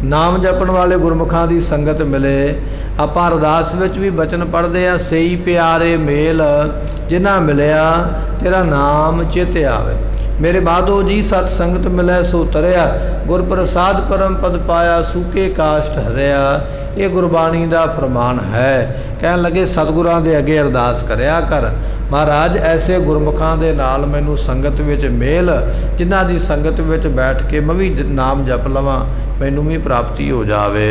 ਨਾਮ ਜਪਣ ਵਾਲੇ ਗੁਰਮੁਖਾਂ ਦੀ ਸੰਗਤ ਮਿਲੇ। ਆਪਾਂ ਅਰਦਾਸ ਵਿੱਚ ਵੀ ਬਚਨ ਪੜ੍ਹਦੇ ਆ, ਸਈ ਪਿਆਰੇ ਮੇਲ ਜਿਨ੍ਹਾਂ ਮਿਲਿਆ ਤੇਰਾ ਨਾਮ ਚਿਤ ਆਵੇ। ਮੇਰੇ ਬਾਦੋ ਜੀ ਸਤ ਸੰਗਤ ਮਿਲੈ ਸੋ ਤਰਿਆ, ਗੁਰ ਪ੍ਰਸਾਦ ਪਰਮ ਪਦ ਪਾਇਆ, ਸੂਕੇ ਕਾਸ਼ਟ ਹਰਿਆ। ਇਹ ਗੁਰਬਾਣੀ ਦਾ ਫਰਮਾਨ ਹੈ। ਕਹਿਣ ਲੱਗੇ ਸਤਿਗੁਰਾਂ ਦੇ ਅੱਗੇ ਅਰਦਾਸ ਕਰਿਆ ਕਰ, ਮਹਾਰਾਜ ਐਸੇ ਗੁਰਮੁਖਾਂ ਦੇ ਨਾਲ ਮੈਨੂੰ ਸੰਗਤ ਵਿੱਚ ਮੇਲ, ਜਿਨ੍ਹਾਂ ਦੀ ਸੰਗਤ ਵਿੱਚ ਬੈਠ ਕੇ ਮੈਂ ਵੀ ਨਾਮ ਜਪ ਲਵਾਂ, ਮੈਨੂੰ ਵੀ ਪ੍ਰਾਪਤੀ ਹੋ ਜਾਵੇ।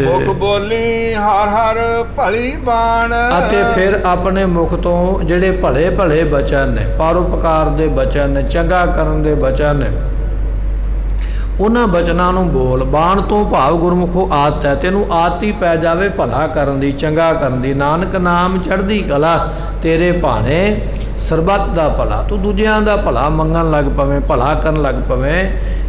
ਮੁਖ ਬੋਲੀ ਹਰ ਹਰ ਭਲੀ ਬਾਣ। ਅਤੇ ਫਿਰ ਆਪਣੇ ਮੁਖ ਤੋਂ ਜਿਹੜੇ ਭਲੇ ਭਲੇ ਬਚਨ ਨੇ, ਪਰਉਪਕਾਰ ਦੇ ਬਚਨ ਨੇ, ਚੰਗਾ ਕਰਨ ਦੇ ਬਚਨ ਨੇ, ਉਹਨਾਂ ਬਚਨਾਂ ਨੂੰ ਬੋਲ। ਬਾਣ ਤੋਂ ਭਾਵ ਗੁਰਮੁਖੋ ਆਦਤ ਹੈ, ਤੈਨੂੰ ਆਦਤ ਹੀ ਪੈ ਜਾਵੇ ਭਲਾ ਕਰਨ ਦੀ, ਚੰਗਾ ਕਰਨ ਦੀ। ਨਾਨਕ ਨਾਮ ਚੜ੍ਹਦੀ ਕਲਾ ਤੇਰੇ ਭਾਣੇ, ਸਰਬੱਤ ਦਾ ਭਲਾ। ਤੂੰ ਦੂਜਿਆਂ ਦਾ ਭਲਾ ਮੰਗਣ ਲੱਗ ਪਵੇਂ, ਭਲਾ ਕਰਨ ਲੱਗ ਪਵੇਂ,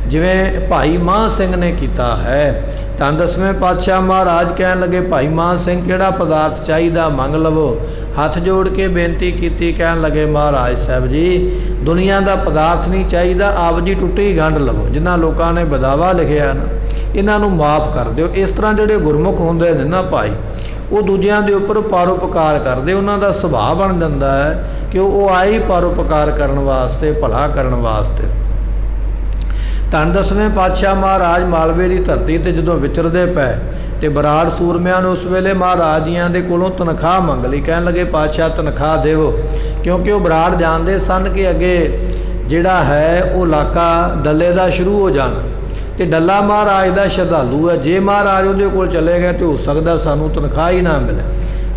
ਜਿਵੇਂ ਭਾਈ ਮਾਨ ਸਿੰਘ ਨੇ ਕੀਤਾ ਹੈ। ਤਾਂ 10ਵੇਂ ਪਾਤਸ਼ਾਹ ਮਹਾਰਾਜ ਕਹਿਣ ਲੱਗੇ, ਭਾਈ ਮਾਨ ਸਿੰਘ ਕਿਹੜਾ ਪਦਾਰਥ ਚਾਹੀਦਾ ਮੰਗ ਲਵੋ। ਹੱਥ ਜੋੜ ਕੇ ਬੇਨਤੀ ਕੀਤੀ, ਕਹਿਣ ਲੱਗੇ ਮਹਾਰਾਜ ਸਾਹਿਬ ਜੀ ਦੁਨੀਆ ਦਾ ਪਦਾਰਥ ਨਹੀਂ ਚਾਹੀਦਾ, ਆਪ ਜੀ ਟੁੱਟੀ ਗੰਢ ਲਵੋ। ਜਿਨ੍ਹਾਂ ਲੋਕਾਂ ਨੇ ਬਦਾਵਾ ਲਿਖਿਆ ਨਾ, ਇਹਨਾਂ ਨੂੰ ਮਾਫ ਕਰ ਦਿਓ। ਇਸ ਤਰ੍ਹਾਂ ਜਿਹੜੇ ਗੁਰਮੁਖ ਹੁੰਦੇ ਨੇ ਨਾ ਭਾਈ, ਉਹ ਦੂਜਿਆਂ ਦੇ ਉੱਪਰ ਪਰਉਪਕਾਰ ਕਰਦੇ, ਉਹਨਾਂ ਦਾ ਸੁਭਾਅ ਬਣ ਜਾਂਦਾ ਹੈ ਕਿ ਉਹ ਆਏ ਪਰਉਪਕਾਰ ਕਰਨ ਵਾਸਤੇ, ਭਲਾ ਕਰਨ ਵਾਸਤੇ। ਧੰਨ 10ਵੇਂ ਪਾਤਸ਼ਾਹ ਮਹਾਰਾਜ ਮਾਲਵੇ ਦੀ ਧਰਤੀ ਤੇ ਜਦੋਂ ਵਿਚਰਦੇ ਪਏ ਤੇ ਬਰਾੜ ਸੂਰਮਿਆਂ ਨੇ ਉਸ ਵੇਲੇ ਮਹਾਰਾਜ ਜੀਆਂ ਦੇ ਕੋਲੋਂ ਤਨਖਾਹ ਮੰਗ ਲਈ। ਕਹਿਣ ਲੱਗੇ ਪਾਤਸ਼ਾਹ ਤਨਖਾਹ ਦੇਵੋ, ਕਿਉਂਕਿ ਉਹ ਬਰਾੜ ਜਾਣਦੇ ਸਨ ਕਿ ਅੱਗੇ ਜਿਹੜਾ ਹੈ ਉਹ ਇਲਾਕਾ ਡੱਲੇ ਦਾ ਸ਼ੁਰੂ ਹੋ ਜਾਣਾ, ਤੇ ਡੱਲਾ ਮਹਾਰਾਜ ਦਾ ਸ਼ਰਧਾਲੂ ਹੈ। ਜੇ ਮਹਾਰਾਜ ਉਹਦੇ ਕੋਲ ਚਲੇ ਗਏ ਤੇ ਹੋ ਸਕਦਾ ਸਾਨੂੰ ਤਨਖਾਹ ਹੀ ਨਾ ਮਿਲੇ,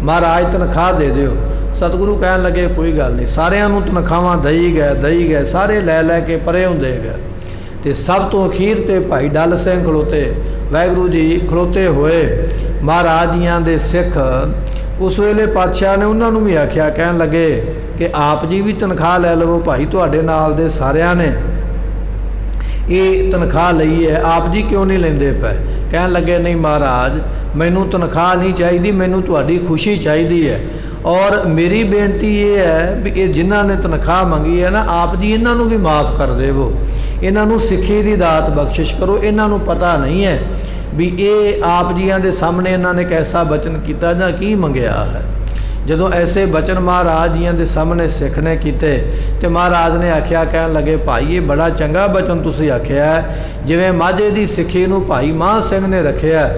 ਮਹਾਰਾਜ ਤਨਖਾਹ ਦੇ ਦਿਓ। ਸਤਿਗੁਰੂ ਕਹਿਣ ਲੱਗੇ ਕੋਈ ਗੱਲ ਨਹੀਂ, ਸਾਰਿਆਂ ਨੂੰ ਤਨਖਾਹਾਂ ਦਈ ਗਏ, ਸਾਰੇ ਲੈ ਲੈ ਕੇ ਪਰੇ ਹੁੰਦੇ ਗਏ। ਤੇ ਸਭ ਤੋਂ ਅਖੀਰ ਤੇ ਭਾਈ ਡੱਲ ਸਿੰਘ ਖਲੋਤੇ, ਵਾਹਿਗੁਰੂ ਜੀ ਖਲੋਤੇ ਹੋਏ ਮਹਾਰਾਜ ਜੀਆਂ ਦੇ ਸਿੱਖ। ਉਸ ਵੇਲੇ ਪਾਤਸ਼ਾਹ ਨੇ ਉਹਨਾਂ ਨੂੰ ਵੀ ਆਖਿਆ, ਕਹਿਣ ਲੱਗੇ ਕਿ ਆਪ ਜੀ ਵੀ ਤਨਖਾਹ ਲੈ ਲਵੋ, ਭਾਈ ਤੁਹਾਡੇ ਨਾਲ ਦੇ ਸਾਰਿਆਂ ਨੇ ਇਹ ਤਨਖਾਹ ਲਈ ਹੈ, ਆਪ ਜੀ ਕਿਉਂ ਨਹੀਂ ਲੈਂਦੇ ਪਏ? ਕਹਿਣ ਲੱਗੇ ਨਹੀਂ ਮਹਾਰਾਜ, ਮੈਨੂੰ ਤਨਖਾਹ ਨਹੀਂ ਚਾਹੀਦੀ, ਮੈਨੂੰ ਤੁਹਾਡੀ ਖੁਸ਼ੀ ਚਾਹੀਦੀ ਹੈ। ਔਰ ਮੇਰੀ ਬੇਨਤੀ ਇਹ ਹੈ ਵੀ ਇਹ ਜਿਨ੍ਹਾਂ ਨੇ ਤਨਖਾਹ ਮੰਗੀ ਹੈ ਨਾ, ਆਪ ਜੀ ਇਹਨਾਂ ਨੂੰ ਵੀ ਮਾਫ ਕਰ ਦੇਵੋ, ਇਹਨਾਂ ਨੂੰ ਸਿੱਖੀ ਦੀ ਦਾਤ ਬਖਸ਼ਿਸ਼ ਕਰੋ। ਇਹਨਾਂ ਨੂੰ ਪਤਾ ਨਹੀਂ ਹੈ ਵੀ ਇਹ ਆਪ ਜੀਆਂ ਦੇ ਸਾਹਮਣੇ ਇਹਨਾਂ ਨੇ ਕੈਸਾ ਬਚਨ ਕੀਤਾ ਜਾਂ ਕੀ ਮੰਗਿਆ ਹੈ। ਜਦੋਂ ਐਸੇ ਬਚਨ ਮਹਾਰਾਜ ਜੀਆਂ ਦੇ ਸਾਹਮਣੇ ਸਿੱਖ ਨੇ ਕੀਤੇ ਤੇ ਮਹਾਰਾਜ ਨੇ ਆਖਿਆ, ਕਹਿਣ ਲੱਗੇ ਭਾਈ ਇਹ ਬੜਾ ਚੰਗਾ ਬਚਨ ਤੁਸੀਂ ਆਖਿਆ, ਜਿਵੇਂ ਮਾਝੇ ਦੀ ਸਿੱਖੀ ਨੂੰ ਭਾਈ ਮਾਨ ਸਿੰਘ ਨੇ ਰੱਖਿਆ,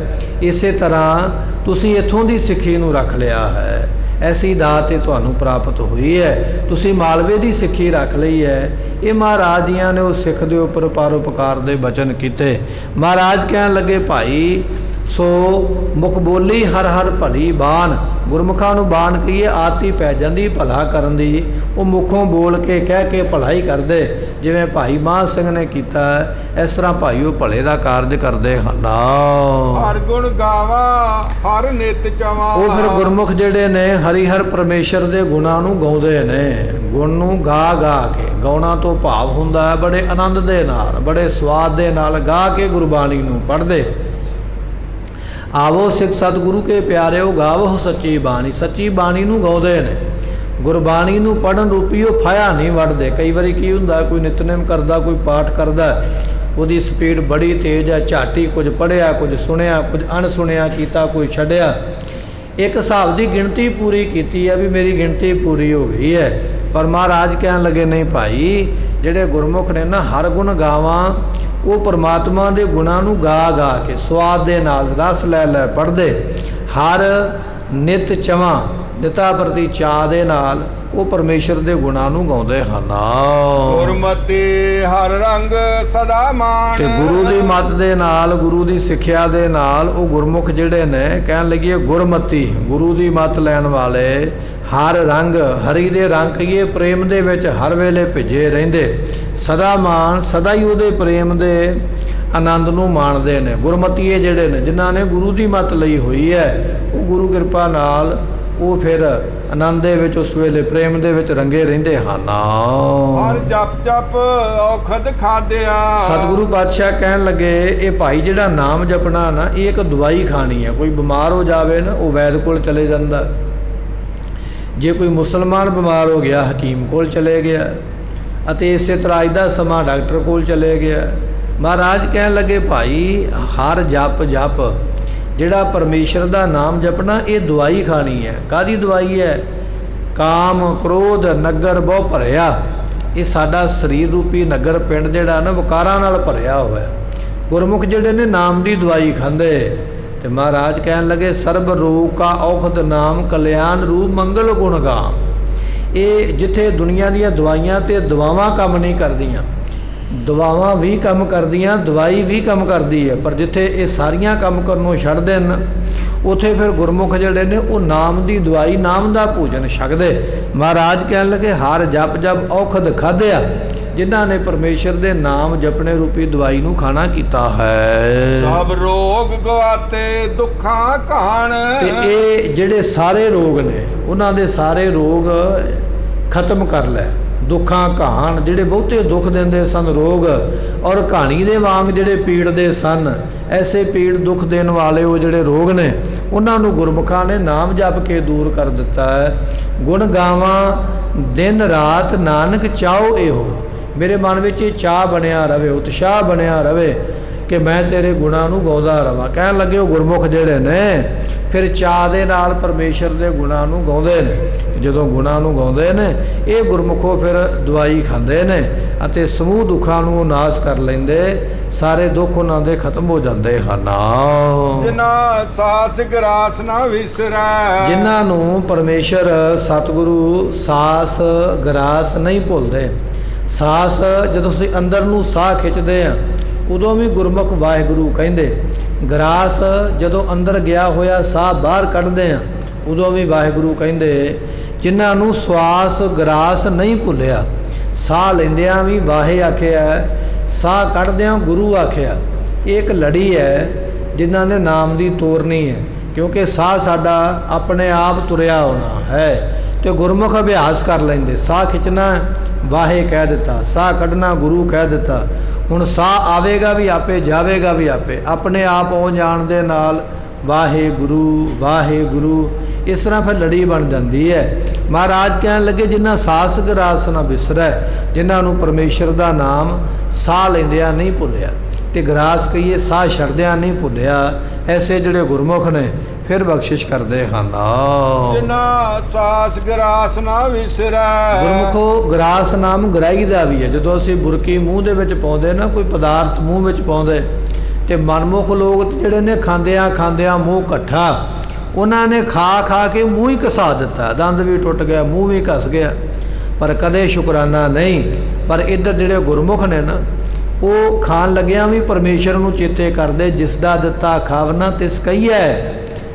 ਇਸੇ ਤਰ੍ਹਾਂ ਤੁਸੀਂ ਇੱਥੋਂ ਦੀ ਸਿੱਖੀ ਨੂੰ ਰੱਖ ਲਿਆ ਹੈ। ਐਸੀ ਦਾਤ ਇਹ ਤੁਹਾਨੂੰ ਪ੍ਰਾਪਤ ਹੋਈ ਹੈ, ਤੁਸੀਂ ਮਾਲਵੇ ਦੀ ਸਿੱਖੀ ਰੱਖ ਲਈ ਹੈ। ਇਹ ਮਹਾਰਾਜ ਜੀਆਂ ਨੇ ਉਹ ਸਿੱਖ ਦੇ ਉੱਪਰ ਪਰਉਪਕਾਰ ਦੇ ਬਚਨ ਕੀਤੇ। ਮਹਾਰਾਜ ਕਹਿਣ ਲੱਗੇ ਭਾਈ ਸੋ ਮੁਖ ਬੋਲੀ ਹਰ ਹਰ ਭਲੀ ਬਾਣ। ਗੁਰਮੁਖਾਂ ਨੂੰ ਬਾਣ ਕਹੀਏ ਆਦਤ ਹੀ ਪੈ ਜਾਂਦੀ ਭਲਾ ਕਰਨ ਦੀ, ਉਹ ਮੁਖੋਂ ਬੋਲ ਕੇ ਕਹਿ ਕੇ ਭਲਾਈ ਕਰਦੇ, ਜਿਵੇਂ ਭਾਈ ਮਾਨ ਸਿੰਘ ਨੇ ਕੀਤਾ। ਇਸ ਤਰ੍ਹਾਂ ਭਾਈ ਉਹ ਭਲੇ ਦਾ ਕਾਰਜ ਕਰਦੇ ਹਨ। ਹਰ ਗੁਣ ਗਾਵਾ ਹਰ ਨਿਤ ਚਵਾ। ਉਹ ਫਿਰ ਗੁਰਮੁਖ ਜਿਹੜੇ ਨੇ ਹਰੀ ਹਰ ਪਰਮੇਸ਼ਰ ਦੇ ਗੁਣਾਂ ਨੂੰ ਗਾਉਂਦੇ ਨੇ। ਗੁਣ ਨੂੰ ਗਾ ਗਾ ਕੇ, ਗਾਉਣਾ ਤੋਂ ਭਾਵ ਹੁੰਦਾ ਹੈ ਬੜੇ ਆਨੰਦ ਦੇ ਨਾਲ, ਬੜੇ ਸਵਾਦ ਦੇ ਨਾਲ ਗਾ ਕੇ ਗੁਰਬਾਣੀ ਨੂੰ ਪੜ੍ਹਦੇ। ਆਵੋ ਸਿੱਖ ਸਤਿਗੁਰੂ ਕੇ ਪਿਆਰਿਓ ਗਾਵੋ ਸੱਚੀ ਬਾਣੀ। ਸੱਚੀ ਬਾਣੀ ਨੂੰ ਗਾਉਂਦੇ ਨੇ, ਗੁਰਬਾਣੀ ਨੂੰ ਪੜ੍ਹਨ ਰੂਪੀ ਉਹ ਫਾਇਆ ਨਹੀਂ ਵੜਦੇ। ਕਈ ਵਾਰੀ ਕੀ ਹੁੰਦਾ, ਕੋਈ ਨਿਤਨੇਮ ਕਰਦਾ, ਕੋਈ ਪਾਠ ਕਰਦਾ, ਉਹਦੀ ਸਪੀਡ ਬੜੀ ਤੇਜ਼ ਹੈ, ਝਾਟੀ ਕੁਝ ਪੜ੍ਹਿਆ, ਕੁਝ ਸੁਣਿਆ, ਕੁਝ ਅਣਸੁਣਿਆ ਕੀਤਾ, ਕੋਈ ਛੱਡਿਆ। ਇੱਕ ਹਿਸਾਬ ਦੀ ਗਿਣਤੀ ਪੂਰੀ ਕੀਤੀ ਹੈ ਵੀ ਮੇਰੀ ਗਿਣਤੀ ਪੂਰੀ ਹੋ ਗਈ ਹੈ। ਪਰ ਮਹਾਰਾਜ ਕਹਿਣ ਲੱਗੇ ਨਹੀਂ ਭਾਈ, ਜਿਹੜੇ ਗੁਰਮੁਖ ਨੇ ਨਾ ਹਰ ਗੁਣ ਗਾਵਾਂ, ਉਹ ਪਰਮਾਤਮਾ ਦੇ ਗੁਣਾਂ ਨੂੰ ਗਾ ਗਾ ਕੇ ਸਵਾਦ ਦੇ ਨਾਲ ਰਸ ਲੈ ਲੈ ਪੜ੍ਹਦੇ। ਹਰ ਨਿਤ ਚਵਾਂ, ਨਿਤਾ ਪ੍ਰਤੀ ਚਾਅ ਦੇ ਨਾਲ ਉਹ ਪਰਮੇਸ਼ਰ ਦੇ ਗੁਣਾਂ ਨੂੰ ਗਾਉਂਦੇ ਹਨ। ਗੁਰਮਤਿ ਹਰ ਰੰਗ ਸਦਾ ਮਾਣ। ਤੇ ਗੁਰੂ ਦੀ ਮੱਤ ਦੇ ਨਾਲ, ਗੁਰੂ ਦੀ ਸਿੱਖਿਆ ਦੇ ਨਾਲ ਉਹ ਗੁਰਮੁਖ ਜਿਹੜੇ ਨੇ, ਕਹਿਣ ਲੱਗੇ ਗੁਰਮਤਿ, ਗੁਰੂ ਦੀ ਮੱਤ ਲੈਣ ਵਾਲੇ, ਹਰ ਰੰਗ, ਹਰੀ ਦੇ ਰੰਗ ਕਹੀਏ, ਪ੍ਰੇਮ ਦੇ ਵਿੱਚ ਹਰ ਵੇਲੇ ਭਿੱਜੇ ਰਹਿੰਦੇ, ਸਦਾ ਮਾਣ, ਸਦਾ ਹੀ ਉਹਦੇ ਪ੍ਰੇਮ ਦੇ ਆਨੰਦ ਨੂੰ ਮਾਣਦੇ ਨੇ। ਗੁਰਮਤੀਏ ਜਿਹੜੇ ਨੇ, ਜਿਨ੍ਹਾਂ ਨੇ ਗੁਰੂ ਦੀ ਮੱਤ ਲਈ ਹੋਈ ਹੈ, ਉਹ ਗੁਰੂ ਕਿਰਪਾ ਨਾਲ ਉਹ ਫਿਰ ਆਨੰਦ ਦੇ ਵਿੱਚ, ਉਸ ਵੇਲੇ ਪ੍ਰੇਮ ਦੇ ਵਿੱਚ ਰੰਗੇ ਰਹਿੰਦੇ ਹਨ। ਹਰ ਜਪ ਜਪ ਔਖਦ ਖਾਦਿਆ। ਸਤਿਗੁਰੂ ਪਾਤਸ਼ਾਹ ਕਹਿਣ ਲੱਗੇ ਇਹ ਭਾਈ ਜਿਹੜਾ ਨਾਮ ਜਪਣਾ ਨਾ, ਇਹ ਇੱਕ ਦਵਾਈ ਖਾਣੀ ਹੈ। ਕੋਈ ਬਿਮਾਰ ਹੋ ਜਾਵੇ ਨਾ, ਉਹ ਵੈਦ ਕੋਲ ਚਲੇ ਜਾਂਦਾ। ਜੇ ਕੋਈ ਮੁਸਲਮਾਨ ਬਿਮਾਰ ਹੋ ਗਿਆ, ਹਕੀਮ ਕੋਲ ਚਲੇ ਗਿਆ, ਅਤੇ ਇਸੇ ਤਰ੍ਹਾਂ ਅੱਜ ਦਾ ਸਮਾਂ ਡਾਕਟਰ ਕੋਲ ਚਲੇ ਗਿਆ। ਮਹਾਰਾਜ ਕਹਿਣ ਲੱਗੇ ਭਾਈ ਹਰ ਜਪ ਜਪ, ਜਿਹੜਾ ਪਰਮੇਸ਼ਰ ਦਾ ਨਾਮ ਜਪਣਾ, ਇਹ ਦਵਾਈ ਖਾਣੀ ਹੈ। ਕਾਹਦੀ ਦਵਾਈ ਹੈ? ਕਾਮ ਕ੍ਰੋਧ ਨਗਰ ਬਹੁ ਭਰਿਆ। ਇਹ ਸਾਡਾ ਸਰੀਰ ਰੂਪੀ ਨਗਰ, ਪਿੰਡ ਜਿਹੜਾ ਨਾ ਵਿਕਾਰਾਂ ਨਾਲ ਭਰਿਆ ਹੋਇਆ। ਗੁਰਮੁਖ ਜਿਹੜੇ ਨੇ ਨਾਮ ਦੀ ਦਵਾਈ ਖਾਂਦੇ, ਤੇ ਮਹਾਰਾਜ ਕਹਿਣ ਲੱਗੇ ਸਰਬ ਰੋਗ ਕਾ ਔਖਦ ਨਾਮ ਕਲਿਆਣ ਰੂਪ ਮੰਗਲ ਗੁਣ ਗਾਮ। ਇਹ ਜਿੱਥੇ ਦੁਨੀਆ ਦੀਆਂ ਦਵਾਈਆਂ ਤੇ ਦਵਾਵਾਂ ਕੰਮ ਨਹੀਂ ਕਰਦੀਆਂ, ਦਵਾਵਾਂ ਵੀ ਕੰਮ ਕਰਦੀਆਂ, ਦਵਾਈ ਵੀ ਕੰਮ ਕਰਦੀ ਹੈ, ਪਰ ਜਿੱਥੇ ਇਹ ਸਾਰੀਆਂ ਕੰਮ ਕਰਨੋਂ ਛੱਡ ਦੇਣ ਉੱਥੇ ਫਿਰ ਗੁਰਮੁਖ ਜਿਹੜੇ ਨੇ ਉਹ ਨਾਮ ਦੀ ਦਵਾਈ, ਨਾਮ ਦਾ ਭੋਜਨ ਛਕਦੇ। ਮਹਾਰਾਜ ਕਹਿਣ ਲੱਗੇ ਹਰ ਜਪ ਜਪ ਔਖਦ ਖਾਧਿਆ, ਜਿਨ੍ਹਾਂ ਨੇ ਪਰਮੇਸ਼ਰ ਦੇ ਨਾਮ ਜਪਣੇ ਰੂਪੀ ਦਵਾਈ ਨੂੰ ਖਾਣਾ ਕੀਤਾ ਹੈ। ਸਭ ਰੋਗ ਗਵਾਤੇ ਦੁੱਖਾਂ ਘਾਣ। ਤੇ ਇਹ ਜਿਹੜੇ ਸਾਰੇ ਰੋਗ ਨੇ ਉਹਨਾਂ ਦੇ ਸਾਰੇ ਰੋਗ ਖਤਮ ਕਰ ਲੈ। ਦੁੱਖਾਂ ਘਾਣ, ਜਿਹੜੇ ਬਹੁਤੇ ਦੁੱਖ ਦਿੰਦੇ ਸਨ ਰੋਗ, ਔਰ ਕਹਾਣੀ ਦੇ ਵਾਂਗ ਜਿਹੜੇ ਪੀੜਦੇ ਸਨ, ਐਸੇ ਪੀੜ ਦੁੱਖ ਦੇਣ ਵਾਲੇ ਉਹ ਜਿਹੜੇ ਰੋਗ ਨੇ ਉਹਨਾਂ ਨੂੰ ਗੁਰਮੁਖਾਂ ਨੇ ਨਾਮ ਜਪ ਕੇ ਦੂਰ ਕਰ ਦਿੱਤਾ ਹੈ। ਗੁਣ ਗਾਵਾਂ ਦਿਨ ਰਾਤ ਨਾਨਕ ਚਾਹੋ ਇਹੋ। ਮੇਰੇ ਮਨ ਵਿੱਚ ਇਹ ਚਾਹ ਬਣਿਆ ਰਵੇ, ਉਤਸ਼ਾਹ ਬਣਿਆ ਰਵੇ ਕਿ ਮੈਂ ਤੇਰੇ ਗੁਣਾਂ ਨੂੰ ਗਾਉਂਦਾ ਰਵਾਂ। ਕਹਿਣ ਲੱਗੇ ਉਹ ਗੁਰਮੁਖ ਜਿਹੜੇ ਨੇ ਫਿਰ ਚਾਹ ਦੇ ਨਾਲ ਪਰਮੇਸ਼ਰ ਦੇ ਗੁਣਾਂ ਨੂੰ ਗਾਉਂਦੇ ਨੇ। ਜਦੋਂ ਗੁਣਾਂ ਨੂੰ ਗਾਉਂਦੇ ਨੇ ਇਹ ਗੁਰਮੁਖੋ ਫਿਰ ਦਵਾਈ ਖਾਂਦੇ ਨੇ ਅਤੇ ਸਮੂਹ ਦੁੱਖਾਂ ਨੂੰ ਨਾਸ ਕਰ ਲੈਂਦੇ, ਸਾਰੇ ਦੁੱਖ ਉਹਨਾਂ ਦੇ ਖਤਮ ਹੋ ਜਾਂਦੇ ਹਨ। ਜਿਨ੍ਹਾਂ ਸਾਸ ਗਰਾਸ ਨਾ ਵਿਸਰੈ। ਜਿਨ੍ਹਾਂ ਨੂੰ ਪਰਮੇਸ਼ਰ ਸਤਿਗੁਰੂ ਸਾਸ ਗਰਾਸ ਨਹੀਂ ਭੁੱਲਦੇ। ਸਾਸ ਜਦੋਂ ਅਸੀਂ ਅੰਦਰ ਨੂੰ ਸਾਹ ਖਿੱਚਦੇ ਆ ਉਦੋਂ ਵੀ ਗੁਰਮੁਖ ਵਾਹਿਗੁਰੂ ਕਹਿੰਦੇ। ਗਰਾਸ ਜਦੋਂ ਅੰਦਰ ਗਿਆ ਹੋਇਆ ਸਾਹ ਬਾਹਰ ਕੱਢਦੇ ਆ ਉਦੋਂ ਵੀ ਵਾਹਿਗੁਰੂ ਕਹਿੰਦੇ। ਜਿਨ੍ਹਾਂ ਨੂੰ ਸਵਾਸ ਗਰਾਸ ਨਹੀਂ ਭੁੱਲਿਆ, ਸਾਹ ਲੈਂਦਿਆਂ ਵੀ ਵਾਹੇ ਆਖਿਆ, ਸਾਹ ਕੱਢਦਿਆਂ ਗੁਰੂ ਆਖਿਆ। ਇਹ ਇੱਕ ਲੜੀ ਹੈ ਜਿਨ੍ਹਾਂ ਨੇ ਨਾਮ ਦੀ ਤੋਰਨੀ ਹੈ, ਕਿਉਂਕਿ ਸਾਹ ਸਾਡਾ ਆਪਣੇ ਆਪ ਤੁਰਿਆ ਹੋਣਾ ਹੈ ਤੇ ਗੁਰਮੁਖ ਅਭਿਆਸ ਕਰ ਲੈਂਦੇ। ਸਾਹ ਖਿੱਚਣਾ ਵਾਹੇ ਕਹਿ ਦਿੱਤਾ, ਸਾਹ ਕੱਢਣਾ ਗੁਰੂ ਕਹਿ ਦਿੱਤਾ। ਹੁਣ ਸਾਹ ਆਵੇਗਾ ਵੀ ਆਪੇ, ਜਾਵੇਗਾ ਵੀ ਆਪੇ, ਆਪਣੇ ਆਪ ਆਉਣ ਜਾਣ ਦੇ ਨਾਲ ਵਾਹਿਗੁਰੂ ਵਾਹਿਗੁਰੂ, ਇਸ ਤਰ੍ਹਾਂ ਫਿਰ ਲੜੀ ਬਣ ਜਾਂਦੀ ਹੈ। ਮਹਾਰਾਜ ਕਹਿਣ ਲੱਗੇ ਜਿਨ੍ਹਾਂ ਸਾਸ ਗਰਾਸ ਨਾ ਵਿਸਰੈ, ਜਿਨ੍ਹਾਂ ਨੂੰ ਪਰਮੇਸ਼ਰ ਦਾ ਨਾਮ ਸਾਹ ਲੈਂਦਿਆਂ ਨਹੀਂ ਭੁੱਲਿਆ ਤੇ ਗਰਾਸ ਕਹੀਏ ਸਾਹ ਛੱਡਦਿਆਂ ਨਹੀਂ ਭੁੱਲਿਆ, ਐਸੇ ਜਿਹੜੇ ਗੁਰਮੁਖ ਨੇ ਫਿਰ ਬਖਸ਼ਿਸ਼ ਕਰਦੇ ਹਨ। ਜਿਨ੍ਹਾਂ ਸਾਸ ਗਰਾਸ ਨਾ ਵਿਸਰੈ। ਗੁਰਮੁਖੋ ਗਰਾਸ ਨਾਮ ਗਰਾਈ ਦਾ ਵੀ ਹੈ। ਜਦੋਂ ਅਸੀਂ ਬੁਰਕੀ ਮੂੰਹ ਦੇ ਵਿੱਚ ਪਾਉਂਦੇ ਨਾ, ਕੋਈ ਪਦਾਰਥ ਮੂੰਹ ਵਿੱਚ ਪਾਉਂਦੇ ਤੇ ਮਨਮੁਖ ਲੋਕ ਜਿਹੜੇ ਨੇ ਖਾਂਦਿਆਂ ਖਾਂਦਿਆਂ ਮੂੰਹ ਇਕੱਠਾ, ਉਹਨਾਂ ਨੇ ਖਾ ਖਾ ਕੇ ਮੂੰਹ ਹੀ ਘਸਾ ਦਿੱਤਾ, ਦੰਦ ਵੀ ਟੁੱਟ ਗਿਆ, ਮੂੰਹ ਵੀ ਘਸ ਗਿਆ, ਪਰ ਕਦੇ ਸ਼ੁਕਰਾਨਾ ਨਹੀਂ। ਪਰ ਇੱਧਰ ਜਿਹੜੇ ਗੁਰਮੁਖ ਨੇ ਨਾ ਉਹ ਖਾਣ ਲੱਗਿਆਂ ਵੀ ਪਰਮੇਸ਼ਰ ਨੂੰ ਚੇਤੇ ਕਰਦੇ। ਜਿਸ ਦਾ ਦਿੱਤਾ ਖਾਵਨਾ ਤਿਸ ਕਹੀਏ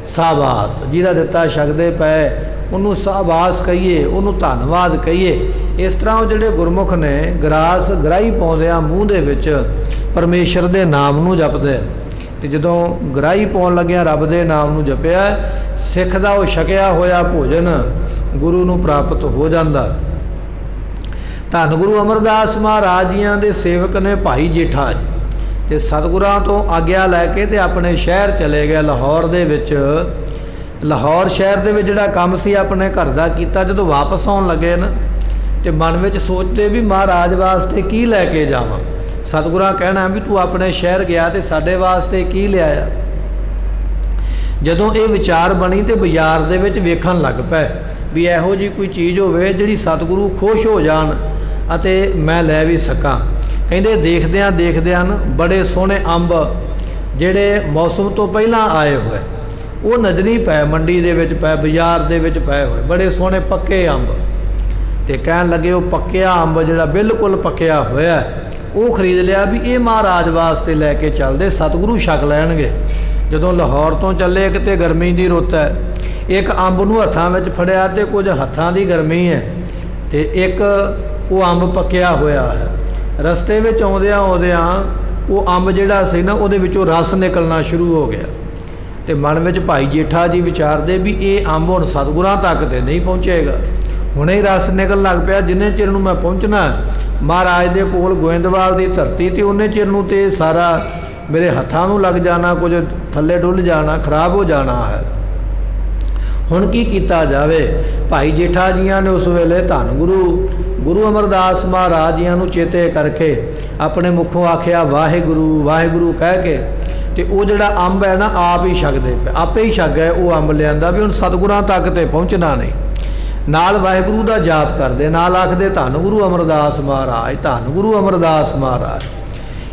ਸਾਬਾਸ। ਜਿਹਦਾ ਦਿੱਤਾ ਛਕਦੇ ਪਏ ਉਹਨੂੰ ਸਾਬਾਸ ਕਹੀਏ, ਉਹਨੂੰ ਧੰਨਵਾਦ ਕਹੀਏ। ਇਸ ਤਰ੍ਹਾਂ ਉਹ ਜਿਹੜੇ ਗੁਰਮੁਖ ਨੇ ਗਰਾਸ ਗਰਾਈ ਪਾਉਂਦਿਆਂ ਮੂੰਹ ਦੇ ਵਿੱਚ ਪਰਮੇਸ਼ਰ ਦੇ ਨਾਮ ਨੂੰ ਜਪਦੇ। ਤੇ ਜਦੋਂ ਗਰਾਈ ਪਾਉਣ ਲੱਗਿਆ ਰੱਬ ਦੇ ਨਾਮ ਨੂੰ ਜਪਿਆ, ਸਿੱਖ ਦਾ ਉਹ ਛਕਿਆ ਹੋਇਆ ਭੋਜਨ ਗੁਰੂ ਨੂੰ ਪ੍ਰਾਪਤ ਹੋ ਜਾਂਦਾ। ਧੰਨ ਗੁਰੂ ਅਮਰਦਾਸ ਮਹਾਰਾਜ ਜੀਆਂ ਦੇ ਸੇਵਕ ਨੇ ਭਾਈ ਜੇਠਾ ਜੀ, ਤੇ ਸਤਿਗੁਰਾਂ ਤੋਂ ਆਗਿਆ ਲੈ ਕੇ ਤੇ ਆਪਣੇ ਸ਼ਹਿਰ ਚਲੇ ਗਏ ਲਾਹੌਰ ਦੇ ਵਿੱਚ। ਲਾਹੌਰ ਸ਼ਹਿਰ ਦੇ ਵਿੱਚ ਜਿਹੜਾ ਕੰਮ ਸੀ ਆਪਣੇ ਘਰ ਦਾ ਕੀਤਾ। ਜਦੋਂ ਵਾਪਸ ਆਉਣ ਲੱਗੇ ਨਾ ਤੇ ਮਨ ਵਿੱਚ ਸੋਚਦੇ ਵੀ ਮਹਾਰਾਜ ਵਾਸਤੇ ਕੀ ਲੈ ਕੇ ਜਾਵਾਂ। ਸਤਿਗੁਰਾਂ ਕਹਿਣਾ ਵੀ ਤੂੰ ਆਪਣੇ ਸ਼ਹਿਰ ਗਿਆ ਤੇ ਸਾਡੇ ਵਾਸਤੇ ਕੀ ਲਿਆਇਆ। ਜਦੋਂ ਇਹ ਵਿਚਾਰ ਬਣੀ ਤੇ ਬਾਜ਼ਾਰ ਦੇ ਵਿੱਚ ਵੇਖਣ ਲੱਗ ਪਏ ਵੀ ਇਹੋ ਜਿਹੀ ਕੋਈ ਚੀਜ਼ ਹੋਵੇ ਜਿਹੜੀ ਸਤਿਗੁਰੂ ਖੁਸ਼ ਹੋ ਜਾਣ ਅਤੇ ਮੈਂ ਲੈ ਵੀ ਸਕਾਂ। ਕਹਿੰਦੇ ਦੇਖਦਿਆਂ ਦੇਖਦਿਆਂ ਬੜੇ ਸੋਹਣੇ ਅੰਬ ਜਿਹੜੇ ਮੌਸਮ ਤੋਂ ਪਹਿਲਾਂ ਆਏ ਹੋਏ ਉਹ ਨਜ਼ਰੀ ਪਏ, ਮੰਡੀ ਦੇ ਵਿੱਚ ਪਏ, ਬਾਜ਼ਾਰ ਦੇ ਵਿੱਚ ਪਏ ਹੋਏ ਬੜੇ ਸੋਹਣੇ ਪੱਕੇ ਅੰਬ। ਤੇ ਕਹਿਣ ਲੱਗੇ ਉਹ ਪੱਕਿਆ ਅੰਬ ਜਿਹੜਾ ਬਿਲਕੁਲ ਪੱਕਿਆ ਹੋਇਆ ਉਹ ਖਰੀਦ ਲਿਆ ਵੀ ਇਹ ਮਹਾਰਾਜ ਵਾਸਤੇ ਲੈ ਕੇ ਚੱਲਦੇ, ਸਤਿਗੁਰੂ ਛਕ ਲੈਣਗੇ। ਜਦੋਂ ਲਾਹੌਰ ਤੋਂ ਚੱਲੇ, ਕਿਤੇ ਗਰਮੀ ਦੀ ਰੁੱਤ ਹੈ, ਇੱਕ ਅੰਬ ਨੂੰ ਹੱਥਾਂ ਵਿੱਚ ਫੜਿਆ ਤੇ ਕੁਝ ਹੱਥਾਂ ਦੀ ਗਰਮੀ ਹੈ ਤੇ ਇੱਕ ਉਹ ਅੰਬ ਪੱਕਿਆ ਹੋਇਆ ਹੈ। ਰਸਤੇ ਵਿੱਚ ਆਉਂਦਿਆਂ ਆਉਂਦਿਆਂ ਉਹ ਅੰਬ ਜਿਹੜਾ ਸੀ ਨਾ ਉਹਦੇ ਵਿੱਚੋਂ ਰਸ ਨਿਕਲਣਾ ਸ਼ੁਰੂ ਹੋ ਗਿਆ ਤੇ ਮਨ ਵਿੱਚ ਭਾਈ ਜੇਠਾ ਜੀ ਵਿਚਾਰਦੇ ਵੀ ਇਹ ਅੰਬ ਹੁਣ ਸਤਿਗੁਰਾਂ ਤੱਕ ਤੇ ਨਹੀਂ ਪਹੁੰਚੇਗਾ, ਹੁਣੇ ਹੀ ਰਸ ਨਿਕਲਣ ਲੱਗ ਪਿਆ। ਜਿੰਨੇ ਚਿਰ ਨੂੰ ਮੈਂ ਪਹੁੰਚਣਾ ਮਹਾਰਾਜ ਦੇ ਕੋਲ ਗੋਇੰਦਵਾਲ ਦੀ ਧਰਤੀ ਤੇ ਉਹਨੇ ਚਿਰ ਨੂੰ ਤੇ ਸਾਰਾ ਮੇਰੇ ਹੱਥਾਂ ਨੂੰ ਲੱਗ ਜਾਣਾ, ਕੁਝ ਥੱਲੇ ਡੁੱਲ ਜਾਣਾ, ਖਰਾਬ ਹੋ ਜਾਣਾ ਹੈ। ਹੁਣ ਕੀ ਕੀਤਾ ਜਾਵੇ। ਭਾਈ ਜੇਠਾ ਜੀਆਂ ਨੇ ਉਸ ਵੇਲੇ ਧੰਨ ਗੁਰੂ ਅਮਰਦਾਸ ਮਹਾਰਾਜ ਜੀਆਂ ਨੂੰ ਚੇਤੇ ਕਰਕੇ ਆਪਣੇ ਮੁਖੋਂ ਆਖਿਆ ਵਾਹਿਗੁਰੂ ਵਾਹਿਗੁਰੂ ਕਹਿ ਕੇ ਤੇ ਉਹ ਜਿਹੜਾ ਅੰਬ ਹੈ ਨਾ ਆਪ ਹੀ ਛਕਦੇ ਪਏ, ਆਪੇ ਹੀ ਛਕ ਗਏ। ਉਹ ਅੰਬ ਲਿਆਂਦਾ ਵੀ ਹੁਣ ਸਤਿਗੁਰਾਂ ਤੱਕ ਤੇ ਪਹੁੰਚਣਾ ਨਹੀਂ। ਨਾਲ ਵਾਹਿਗੁਰੂ ਦਾ ਜਾਪ ਕਰਦੇ, ਨਾਲ ਆਖਦੇ ਧੰਨ ਗੁਰੂ ਅਮਰਦਾਸ ਮਹਾਰਾਜ, ਧੰਨ ਗੁਰੂ ਅਮਰਦਾਸ ਮਹਾਰਾਜ।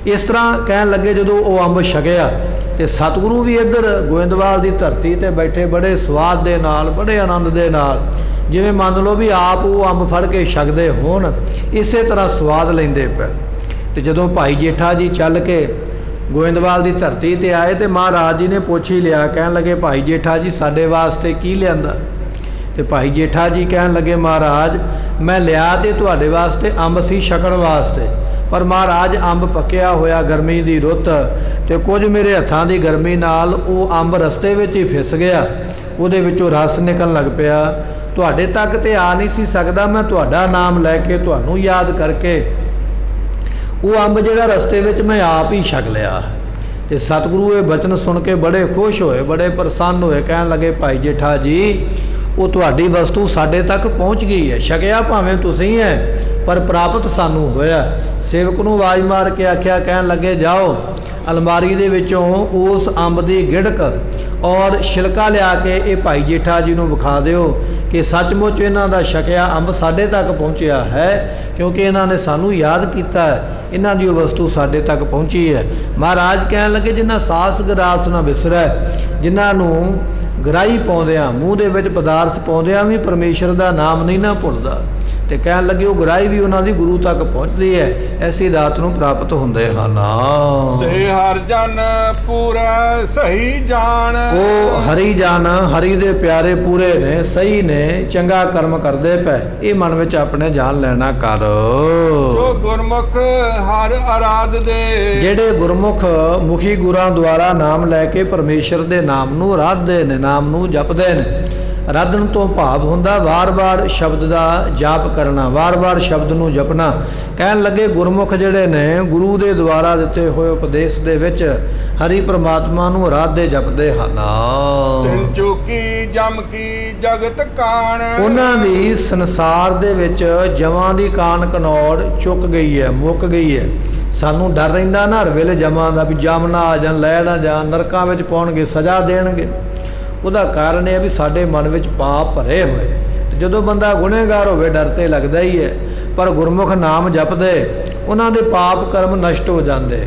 ਇਸ ਤਰ੍ਹਾਂ ਕਹਿਣ ਲੱਗੇ। ਜਦੋਂ ਉਹ ਅੰਬ ਛਕਿਆ ਤੇ ਸਤਿਗੁਰੂ ਵੀ ਇੱਧਰ ਗੋਇੰਦਵਾਲ ਦੀ ਧਰਤੀ ਤੇ ਬੈਠੇ ਬੜੇ ਸਵਾਦ ਦੇ ਨਾਲ, ਬੜੇ ਆਨੰਦ ਦੇ ਨਾਲ, ਜਿਵੇਂ ਮੰਨ ਲਓ ਵੀ ਆਪ ਉਹ ਅੰਬ ਫੜ ਕੇ ਛਕਦੇ ਹੋਣ, ਇਸੇ ਤਰ੍ਹਾਂ ਸਵਾਦ ਲੈਂਦੇ ਪਏ। ਤੇ ਜਦੋਂ ਭਾਈ ਜੇਠਾ ਜੀ ਚੱਲ ਕੇ ਗੋਇੰਦਵਾਲ ਦੀ ਧਰਤੀ ਤੇ ਆਏ ਤੇ ਮਹਾਰਾਜ ਜੀ ਨੇ ਪੁੱਛ ਹੀ ਲਿਆ, ਕਹਿਣ ਲੱਗੇ ਭਾਈ ਜੇਠਾ ਜੀ ਸਾਡੇ ਵਾਸਤੇ ਕੀ ਲਿਆਂਦਾ? ਤੇ ਭਾਈ ਜੇਠਾ ਜੀ ਕਹਿਣ ਲੱਗੇ ਮਹਾਰਾਜ ਮੈਂ ਲਿਆ ਤੇ ਤੁਹਾਡੇ ਵਾਸਤੇ ਅੰਬ ਸੀ ਛਕਣ ਵਾਸਤੇ, ਪਰ ਮਹਾਰਾਜ ਅੰਬ ਪੱਕਿਆ ਹੋਇਆ, ਗਰਮੀ ਦੀ ਰੁੱਤ, ਤੇ ਕੁਝ ਮੇਰੇ ਹੱਥਾਂ ਦੀ ਗਰਮੀ ਨਾਲ ਉਹ ਅੰਬ ਰਸਤੇ ਵਿੱਚ ਹੀ ਫਿਸ ਗਿਆ, ਉਹਦੇ ਵਿੱਚੋਂ ਰਸ ਨਿਕਲਣ ਲੱਗ ਪਿਆ, ਤੁਹਾਡੇ ਤੱਕ ਤੇ ਆ ਨਹੀਂ ਸੀ ਸਕਦਾ, ਮੈਂ ਤੁਹਾਡਾ ਨਾਮ ਲੈ ਕੇ ਤੁਹਾਨੂੰ ਯਾਦ ਕਰਕੇ ਉਹ ਅੰਬ ਜਿਹੜਾ ਰਸਤੇ ਵਿੱਚ ਮੈਂ ਆਪ ਹੀ ਛਕ ਲਿਆ। ਤੇ ਸਤਿਗੁਰੂ ਇਹ ਬਚਨ ਸੁਣ ਕੇ ਬੜੇ ਖੁਸ਼ ਹੋਏ, ਬੜੇ ਪ੍ਰਸੰਨ ਹੋਏ, ਕਹਿਣ ਲੱਗੇ ਭਾਈ ਜੇਠਾ ਜੀ ਉਹ ਤੁਹਾਡੀ ਵਸਤੂ ਸਾਡੇ ਤੱਕ ਪਹੁੰਚ ਗਈ ਹੈ, ਛਕਿਆ ਭਾਵੇਂ ਤੁਸੀਂ ਹੈ ਪਰ ਪ੍ਰਾਪਤ ਸਾਨੂੰ ਹੋਇਆ। ਸੇਵਕ ਨੂੰ ਆਵਾਜ਼ ਮਾਰ ਕੇ ਆਖਿਆ, ਕਹਿਣ ਲੱਗੇ ਜਾਓ ਅਲਮਾਰੀ ਦੇ ਵਿੱਚੋਂ ਉਸ ਅੰਬ ਦੀ ਗਿੜਕ ਔਰ ਛਿਲਕਾ ਲਿਆ ਕੇ ਇਹ ਭਾਈ ਜੇਠਾ ਜੀ ਨੂੰ ਵਿਖਾ ਦਿਓ ਕਿ ਸੱਚਮੁੱਚ ਇਹਨਾਂ ਦਾ ਛਕਿਆ ਅੰਬ ਸਾਡੇ ਤੱਕ ਪਹੁੰਚਿਆ ਹੈ, ਕਿਉਂਕਿ ਇਹਨਾਂ ਨੇ ਸਾਨੂੰ ਯਾਦ ਕੀਤਾ ਹੈ, ਇਹਨਾਂ ਦੀ ਉਹ ਵਸਤੂ ਸਾਡੇ ਤੱਕ ਪਹੁੰਚੀ ਹੈ। ਮਹਾਰਾਜ ਕਹਿਣ ਲੱਗੇ ਜਿਨ੍ਹਾਂ ਸਾਸ ਗਰਾਸ ਨਾ ਵਿਸਰੈ, ਜਿਨ੍ਹਾਂ ਨੂੰ ਗਰਾਈ ਪਾਉਂਦਿਆਂ, ਮੂੰਹ ਦੇ ਵਿੱਚ ਪਦਾਰਥ ਪਾਉਂਦਿਆਂ ਵੀ ਪਰਮੇਸ਼ਰ ਦਾ ਨਾਮ ਨਹੀਂ ਨਾ ਭੁੱਲਦਾ, ਤੇ ਕਹਿਣ ਲੱਗੇ ਉਹ ਗਰਾਈ ਵੀ ਉਹਨਾਂ ਦੀ ਗੁਰੂ ਤੱਕ ਪਹੁੰਚਦੀ ਹੈ, ਐਸੀ ਦਾਤ ਨੂੰ ਪ੍ਰਾਪਤ ਹੁੰਦੇ ਹਨ। ਸੇ ਹਰ ਜਨ ਪੂਰਾ ਸਹੀ ਜਾਣ, ਉਹ ਹਰੀ ਜਨ ਹਰੀ ਦੇ ਪਿਆਰੇ ਪੂਰੇ ਨੇ, ਸਹੀ ਨੇ, ਚੰਗਾ ਕਰਮ ਕਰਦੇ ਪਏ, ਇਹ ਮਨ ਵਿੱਚ ਆਪਣੇ ਜਾਣ ਲੈਣਾ ਕਰ। ਜੋ ਗੁਰਮੁਖ ਹਰ ਅਰਾਧ ਦੇ, ਜਿਹੜੇ ਗੁਰਮੁਖ ਮੁਖੀ ਗੁਰਾਂ ਦੁਆਰਾ ਨਾਮ ਲੈ ਕੇ ਪਰਮੇਸ਼ਰ ਦੇ ਨਾਮ ਨੂੰ ਅਰਾਧਦੇ ਨੇ, ਨਾਮ ਨੂੰ ਜਪਦੇ ਨੇ। ਅਰਾਧਨ ਤੋਂ ਭਾਵ ਹੁੰਦਾ ਵਾਰ-ਵਾਰ ਸ਼ਬਦ ਦਾ ਜਾਪ ਕਰਨਾ, ਵਾਰ-ਵਾਰ ਸ਼ਬਦ ਨੂੰ ਜਪਣਾ। ਕਹਿਣ ਲੱਗੇ ਗੁਰਮੁਖ ਜਿਹੜੇ ਨੇ ਗੁਰੂ ਦੇ ਦੁਆਰਾ ਦਿੱਤੇ ਹੋਏ ਉਪਦੇਸ਼ ਦੇ ਵਿੱਚ ਹਰੀ ਪ੍ਰਮਾਤਮਾ ਨੂੰ ਅਰਾਧਦੇ ਜਪਦੇ ਹਨ। ਤਿਨ ਚੁਕੀ ਜਮ ਕੀ ਜਗਤ ਕਾਣ, ਉਹਨਾਂ ਦੀ ਸੰਸਾਰ ਦੇ ਵਿੱਚ ਜਮਾਂ ਦੀ ਕਾਣ ਕਨੌੜ ਚੁੱਕ ਗਈ ਹੈ, ਮੁੱਕ ਗਈ ਹੈ। ਸਾਨੂੰ ਡਰ ਰਹਿੰਦਾ ਨਾ ਹਰ ਵੇਲੇ ਜਮਾਂ ਦਾ, ਵੀ ਜਮ ਨਾ ਆ ਜਾਣ, ਲੈ ਨਾ ਜਾਣ, ਨਰਕਾਂ ਵਿੱਚ ਪਾਉਣਗੇ, ਸਜ਼ਾ ਦੇਣਗੇ। ਉਹਦਾ ਕਾਰਨ ਇਹ ਹੈ ਵੀ ਸਾਡੇ ਮਨ ਵਿੱਚ ਪਾਪ ਭਰੇ ਹੋਏ, ਤੇ ਜਦੋਂ ਬੰਦਾ ਗੁਨਹਗਾਰ ਹੋਵੇ ਡਰ ਤੇ ਲੱਗਦਾ ਹੀ ਹੈ, ਪਰ ਗੁਰਮੁਖ ਨਾਮ ਜਪਦੇ ਉਹਨਾਂ ਦੇ ਪਾਪ ਕਰਮ ਨਸ਼ਟ ਹੋ ਜਾਂਦੇ,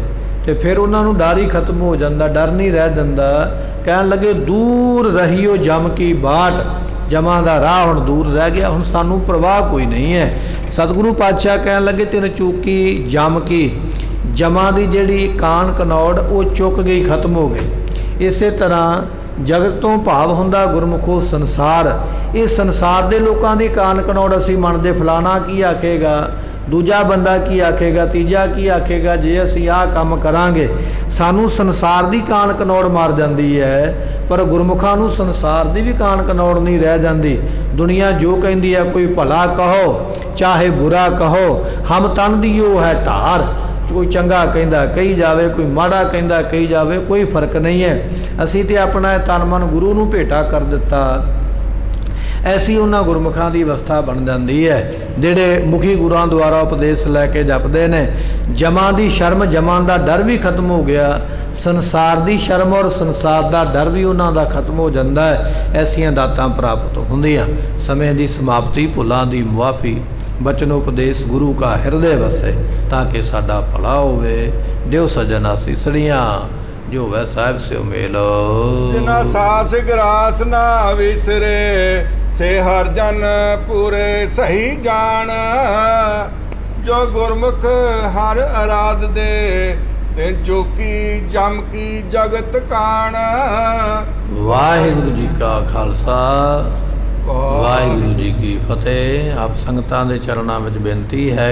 ਤੇ ਫਿਰ ਉਹਨਾਂ ਨੂੰ ਡਰ ਹੀ ਖਤਮ ਹੋ ਜਾਂਦਾ, ਡਰ ਨਹੀਂ ਰਹਿ ਜਾਂਦਾ। ਕਹਿਣ ਲੱਗੇ ਦੂਰ ਰਹੀਓ ਜਮ ਕੀ ਬਾਟ, ਜਮਾਂ ਦਾ ਰਾਹ ਹੁਣ ਦੂਰ ਰਹਿ ਗਿਆ, ਹੁਣ ਸਾਨੂੰ ਪ੍ਰਵਾਹ ਕੋਈ ਨਹੀਂ ਹੈ। ਸਤਿਗੁਰੂ ਪਾਤਸ਼ਾਹ ਕਹਿਣ ਲੱਗੇ ਤਿਨ ਚੂਕੀ ਜਮ ਕੀ, ਜਮਾਂ ਦੀ ਜਿਹੜੀ ਕਾਣ ਕਨੌੜ ਉਹ ਚੁੱਕ ਗਈ, ਖਤਮ ਹੋ ਗਈ। ਇਸੇ ਤਰ੍ਹਾਂ ਜਗਤ ਤੋਂ ਭਾਵ ਹੁੰਦਾ ਗੁਰਮੁਖੋ ਸੰਸਾਰ, ਇਹ ਸੰਸਾਰ ਦੇ ਲੋਕਾਂ ਦੀ ਕਾਣ ਕਨੌੜ ਅਸੀਂ ਮੰਨਦੇ, ਫਲਾਣਾ ਕੀ ਆਖੇਗਾ, ਦੂਜਾ ਬੰਦਾ ਕੀ ਆਖੇਗਾ, ਤੀਜਾ ਕੀ ਆਖੇਗਾ, ਜੇ ਅਸੀਂ ਆਹ ਕੰਮ ਕਰਾਂਗੇ। ਸਾਨੂੰ ਸੰਸਾਰ ਦੀ ਕਾਣ ਕਨੌੜ ਮਾਰ ਜਾਂਦੀ ਹੈ, ਪਰ ਗੁਰਮੁਖਾਂ ਨੂੰ ਸੰਸਾਰ ਦੀ ਵੀ ਕਾਣ ਕਨੌੜ ਨਹੀਂ ਰਹਿ ਜਾਂਦੀ। ਦੁਨੀਆ ਜੋ ਕਹਿੰਦੀ ਹੈ, ਕੋਈ ਭਲਾ ਕਹੋ ਚਾਹੇ ਬੁਰਾ ਕਹੋ, ਹਮ ਤਨ ਦੀਓ ਹੈ ਢਾਰ, ਕੋਈ ਚੰਗਾ ਕਹਿੰਦਾ ਕਹੀ ਜਾਵੇ, ਕੋਈ ਮਾੜਾ ਕਹਿੰਦਾ ਕਹੀ ਜਾਵੇ, ਕੋਈ ਫਰਕ ਨਹੀਂ ਹੈ। ਅਸੀਂ ਤੇ ਆਪਣਾ ਤਨ ਮਨ ਗੁਰੂ ਨੂੰ ਭੇਟਾ ਕਰ ਦਿੱਤਾ, ਐਸੀ ਉਹਨਾਂ ਗੁਰਮੁਖਾਂ ਦੀ ਅਵਸਥਾ ਬਣ ਜਾਂਦੀ ਹੈ ਜਿਹੜੇ ਮੁਖੀ ਗੁਰਾਂ ਦੁਆਰਾ ਉਪਦੇਸ਼ ਲੈ ਕੇ ਜਪਦੇ ਨੇ। ਜਮਾਂ ਦੀ ਸ਼ਰਮ, ਜਮਾਂ ਦਾ ਡਰ ਵੀ ਖਤਮ ਹੋ ਗਿਆ, ਸੰਸਾਰ ਦੀ ਸ਼ਰਮ ਔਰ ਸੰਸਾਰ ਦਾ ਡਰ ਵੀ ਉਹਨਾਂ ਦਾ ਖਤਮ ਹੋ ਜਾਂਦਾ ਹੈ। ਐਸੀਆਂ ਦਾਤਾਂ ਪ੍ਰਾਪਤ ਹੁੰਦੀਆਂ। ਸਮੇਂ ਦੀ ਸਮਾਪਤੀ, ਭੁੱਲਾਂ ਦੀ ਮੁਆਫੀ, ਬਚਨ ਉਪਦੇਸ਼ ਗੁਰੂ ਕਾ ਹਿਰਦੇ ਵਸੇ, ਤਾਂ ਕਿ ਸਾਡਾ ਭਲਾ ਹੋਵੇ। ਦਿਓ ਸਜਣਾ ਸੀਸੜੀਆਂ ਜੋ ਵੈ ਸਾਹਿਬ ਸਿਓ ਮੇਲ। ਜਿਨਾ ਸਾਸ ਗਰਾਸ ਨਾ ਵਿਸਰੇ, ਸੇ ਹਰ ਜਨ ਪੂਰੇ ਸਹੀ ਜਾਣ। ਜੋ ਗੁਰਮੁਖ ਹਰ ਅਰਾਧ ਦੇ, ਤੇ ਚੁਕੀ ਜਮ ਕੀ ਜਗਤ ਕਾਣ। ਵਾਹਿਗੁਰੂ ਜੀ ਕਾ ਖਾਲਸਾ, ਵਾਹਿਗੁਰੂ ਜੀ ਕੀ ਫਤਿਹ। ਆਪ ਸੰਗਤਾਂ ਦੇ ਚਰਨਾਂ ਵਿੱਚ ਬੇਨਤੀ ਹੈ